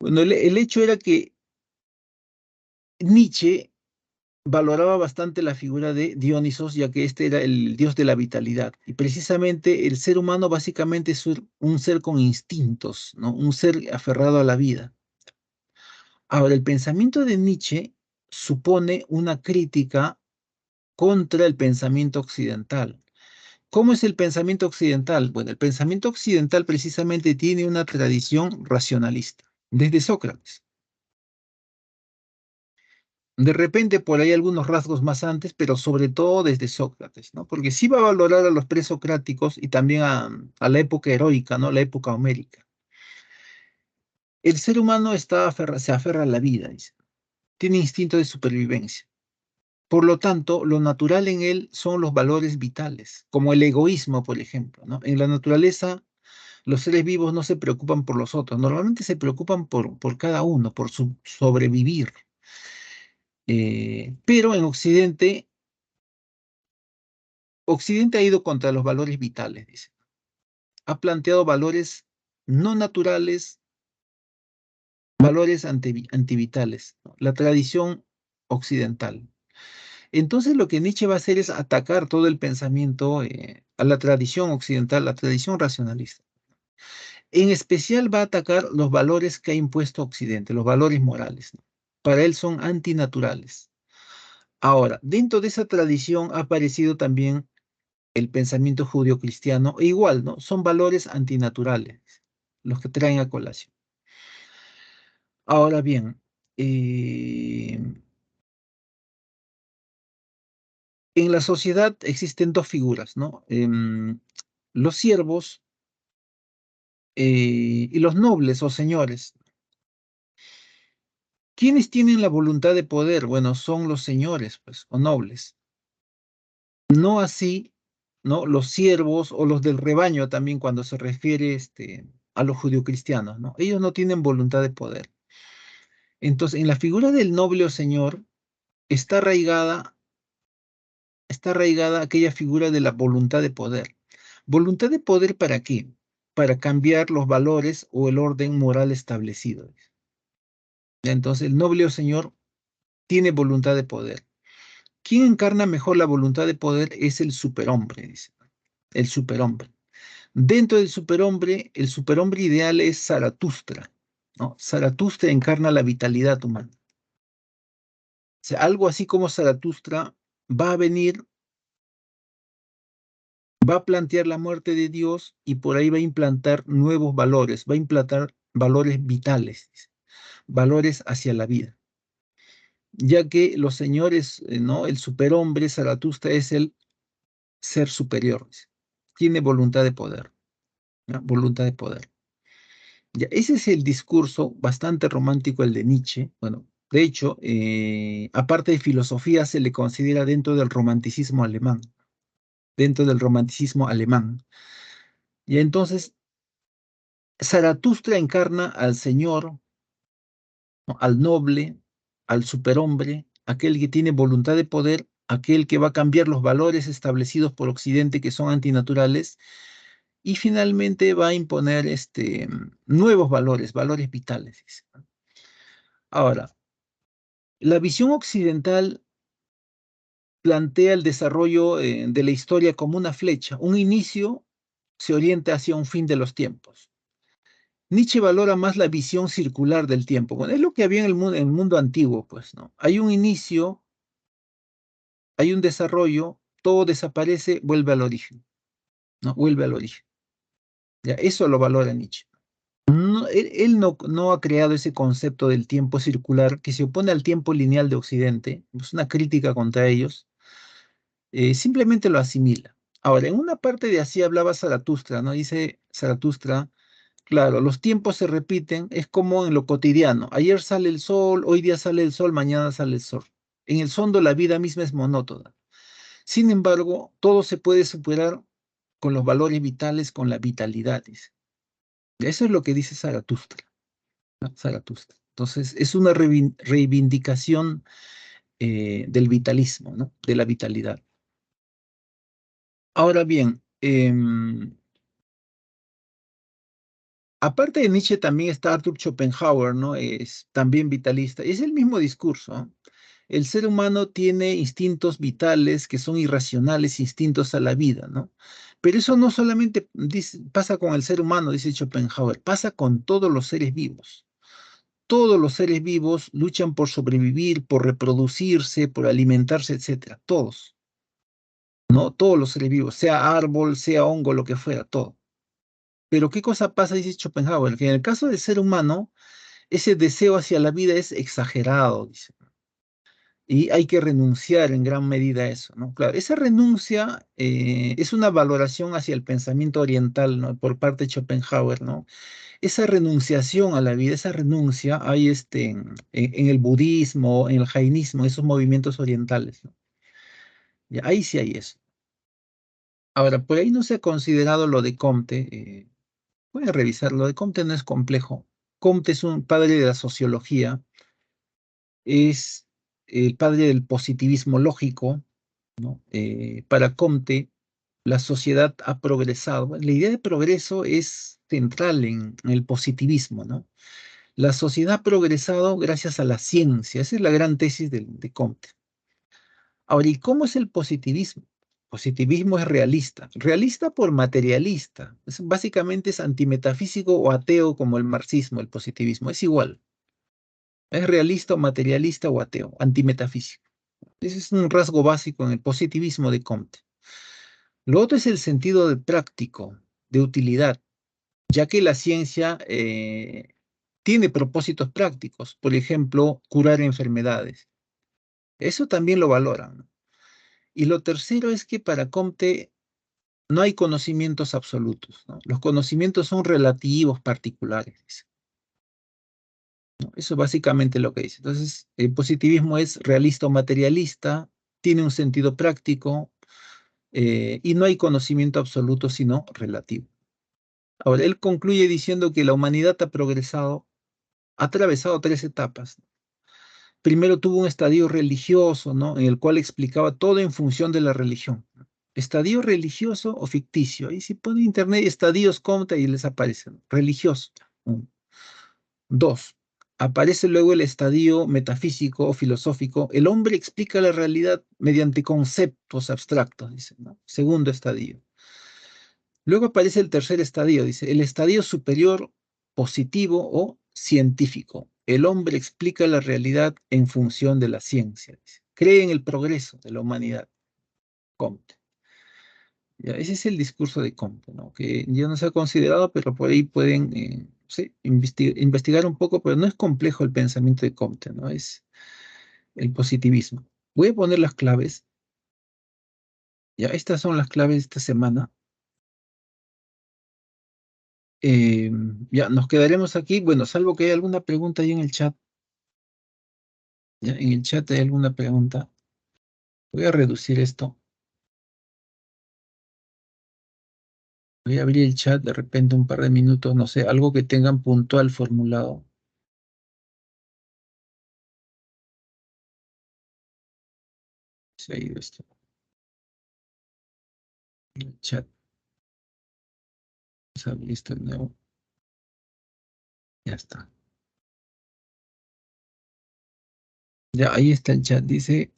Bueno, el hecho era que Nietzsche valoraba bastante la figura de Dionisos, ya que este era el dios de la vitalidad. Y precisamente el ser humano básicamente es un ser con instintos, ¿no? Un ser aferrado a la vida. Ahora, el pensamiento de Nietzsche supone una crítica contra el pensamiento occidental. ¿Cómo es el pensamiento occidental? Bueno, el pensamiento occidental precisamente tiene una tradición racionalista, desde Sócrates. De repente por ahí algunos rasgos más antes, pero sobre todo desde Sócrates, ¿no? Porque sí va a valorar a los presocráticos y también a la época heroica, ¿no? La época homérica. El ser humano se aferra a la vida, dice. Tiene instinto de supervivencia. Por lo tanto, lo natural en él son los valores vitales, como el egoísmo, por ejemplo, ¿no? En la naturaleza, los seres vivos no se preocupan por los otros, normalmente se preocupan por cada uno, por su sobrevivir. Pero en Occidente ha ido contra los valores vitales, dice. Ha planteado valores no naturales, valores antivitales, ¿no? La tradición occidental. Entonces lo que Nietzsche va a hacer es atacar todo el pensamiento a la tradición occidental, la tradición racionalista. En especial va a atacar los valores que ha impuesto Occidente, los valores morales, ¿no? Para él son antinaturales. Ahora, dentro de esa tradición ha aparecido también el pensamiento judío-cristiano, e igual, ¿no? Son valores antinaturales los que traen a colación. Ahora bien, eh, en la sociedad existen dos figuras, ¿no? Los siervos y los nobles o señores. ¿Quiénes tienen la voluntad de poder? Bueno, son los señores, pues, o nobles. No así, ¿no? Los siervos o los del rebaño también cuando se refiere a los judio-cristianos, ¿no? Ellos no tienen voluntad de poder. Entonces, en la figura del noble o señor está arraigada aquella figura de la voluntad de poder. ¿Voluntad de poder para qué? Para cambiar los valores o el orden moral establecido. Entonces, el noble o señor tiene voluntad de poder. ¿Quién encarna mejor la voluntad de poder? Es el superhombre, dice. El superhombre. Dentro del superhombre, el superhombre ideal es Zaratustra, ¿no? Zaratustra encarna la vitalidad humana. O sea, algo así como Zaratustra va a venir, va a plantear la muerte de Dios y por ahí va a implantar nuevos valores, va a implantar valores vitales, valores hacia la vida. Ya que los señores, ¿no? El superhombre, Zaratustra, es el ser superior, tiene voluntad de poder, ¿no? Voluntad de poder. Ya, ese es el discurso bastante romántico, el de Nietzsche. Bueno, de hecho, aparte de filosofía, se le considera dentro del romanticismo alemán, dentro del romanticismo alemán. Y entonces, Zaratustra encarna al señor, ¿no? Al noble, al superhombre, aquel que tiene voluntad de poder, aquel que va a cambiar los valores establecidos por Occidente que son antinaturales y finalmente va a imponer nuevos valores, valores vitales, dice. Ahora, la visión occidental plantea el desarrollo de la historia como una flecha. Un inicio se orienta hacia un fin de los tiempos. Nietzsche valora más la visión circular del tiempo. Bueno, es lo que había en el mundo antiguo, pues, ¿no? Hay un inicio, hay un desarrollo, todo desaparece, vuelve al origen, ¿no? Vuelve al origen. Ya, eso lo valora Nietzsche. No, él no ha creado ese concepto del tiempo circular que se opone al tiempo lineal de Occidente. Es una crítica contra ellos. Simplemente lo asimila. Ahora, en una parte de así hablaba Zaratustra, ¿no? Dice Zaratustra, claro, los tiempos se repiten, es como en lo cotidiano. Ayer sale el sol, hoy día sale el sol, mañana sale el sol. En el fondo la vida misma es monótona. Sin embargo, todo se puede superar con los valores vitales, con la vitalidad, dice. Eso es lo que dice Zaratustra, ¿no? Zaratustra. Entonces, es una reivindicación del vitalismo, ¿no? De la vitalidad. Ahora bien, aparte de Nietzsche también está Arthur Schopenhauer, ¿no? Es también vitalista. Es el mismo discurso, ¿no? El ser humano tiene instintos vitales que son irracionales, instintos a la vida, ¿no? Pero eso no solamente pasa con el ser humano, dice Schopenhauer, pasa con todos los seres vivos. Todos los seres vivos luchan por sobrevivir, por reproducirse, por alimentarse, etcétera. Todos, ¿no? Todos los seres vivos, sea árbol, sea hongo, lo que fuera, todo. Pero ¿qué cosa pasa? Dice Schopenhauer, que en el caso del ser humano, ese deseo hacia la vida es exagerado, dice. Y hay que renunciar en gran medida a eso, ¿no? Claro, esa renuncia es una valoración hacia el pensamiento oriental, ¿no? Por parte de Schopenhauer, ¿no? Esa renunciación a la vida, esa renuncia hay en el budismo, en el jainismo, esos movimientos orientales, ¿no? Ya, ahí sí hay eso. Ahora, por ahí no se ha considerado lo de Comte. Voy a revisar, lo de Comte no es complejo. Comte es un padre de la sociología, es el padre del positivismo lógico, ¿no? Para Comte, la sociedad ha progresado. Bueno, la idea de progreso es central en el positivismo, ¿no? La sociedad ha progresado gracias a la ciencia. Esa es la gran tesis de Comte. Ahora, ¿y cómo es el positivismo? Positivismo es realista. Realista por materialista. Básicamente es antimetafísico o ateo como el marxismo, el positivismo. Es igual. Es realista o materialista o ateo, antimetafísico. Ese es un rasgo básico en el positivismo de Comte. Lo otro es el sentido de práctico, de utilidad, ya que la ciencia tiene propósitos prácticos, por ejemplo, curar enfermedades. Eso también lo valoran, ¿no? Y lo tercero es que para Comte no hay conocimientos absolutos, ¿no? Los conocimientos son relativos, particulares, dice, ¿no? Eso es básicamente lo que dice. Entonces, el positivismo es realista o materialista, tiene un sentido práctico y no hay conocimiento absoluto, sino relativo. Ahora, él concluye diciendo que la humanidad ha progresado, ha atravesado tres etapas. Primero tuvo un estadio religioso, ¿no? En el cual explicaba todo en función de la religión. Estadio religioso o ficticio. Ahí si pone internet estadios Comte y les aparecen. Religioso. Uno. Dos, aparece luego el estadio metafísico o filosófico. El hombre explica la realidad mediante conceptos abstractos, dice, ¿no? Segundo estadio. Luego aparece el tercer estadio, dice, el estadio superior positivo o científico. El hombre explica la realidad en función de la ciencia, dice. Cree en el progreso de la humanidad. Comte. Ya, ese es el discurso de Comte, ¿no? Que ya no se ha considerado, pero por ahí pueden sí, investigar un poco, pero no es complejo el pensamiento de Comte, ¿no? Es el positivismo. Voy a poner las claves. Ya, estas son las claves de esta semana. Ya, nos quedaremos aquí. Bueno, salvo que haya alguna pregunta ahí en el chat. Ya, en el chat hay alguna pregunta. Voy a reducir esto. Voy a abrir el chat de repente un par de minutos, no sé, algo que tengan puntual formulado. Se ha ido esto. El chat. Vamos a abrir esto de nuevo. Ya está. Ya, ahí está el chat. Dice,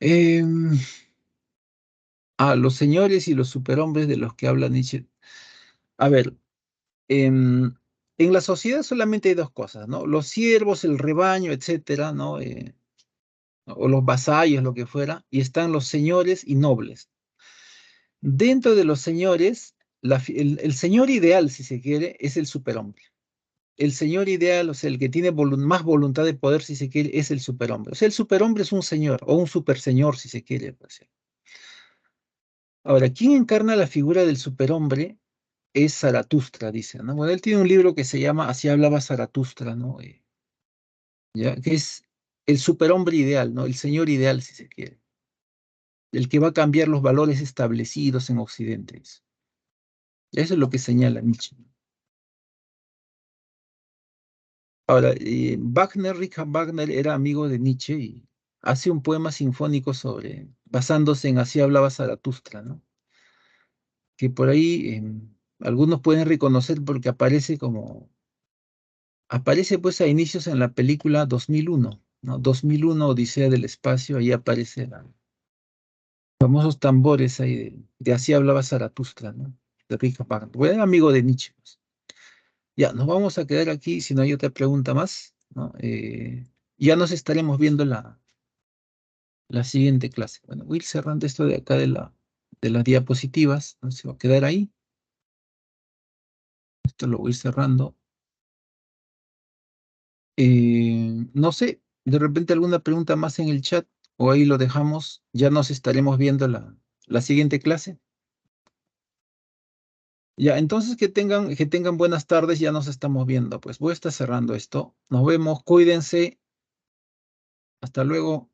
em, los señores y los superhombres de los que habla Nietzsche. A ver, em, en la sociedad solamente hay dos cosas, ¿no? Los siervos, el rebaño, etcétera, ¿no? O los vasallos, lo que fuera, y están los señores y nobles. Dentro de los señores, el señor ideal, si se quiere, es el superhombre. El señor ideal, o sea, el que tiene más voluntad de poder, si se quiere, es el superhombre. O sea, el superhombre es un señor, o un superseñor, si se quiere, pues. Ahora, ¿quién encarna la figura del superhombre? Es Zaratustra, dice, ¿no? Bueno, él tiene un libro que se llama Así hablaba Zaratustra, ¿no? Ya, que es el superhombre ideal, ¿no? El señor ideal, si se quiere. El que va a cambiar los valores establecidos en Occidente. Eso es lo que señala Nietzsche. Ahora, Richard Wagner era amigo de Nietzsche y hace un poema sinfónico basándose en Así hablaba Zaratustra, ¿no? Que por ahí algunos pueden reconocer porque aparece pues a inicios en la película 2001, ¿no? 2001, Odisea del Espacio, ahí aparece los famosos tambores ahí de Así hablaba Zaratustra, ¿no? De Richard Wagner. Bueno, era amigo de Nietzsche, pues. Ya, nos vamos a quedar aquí si no hay otra pregunta más, ¿no? Ya nos estaremos viendo la siguiente clase. Bueno, voy a ir cerrando esto de acá de las diapositivas, ¿no? Se va a quedar ahí. Esto lo voy a ir cerrando. No sé, de repente alguna pregunta más en el chat o ahí lo dejamos. Ya nos estaremos viendo la siguiente clase. Ya, entonces que tengan buenas tardes, ya nos estamos viendo. Pues voy a estar cerrando esto. Nos vemos, cuídense. Hasta luego.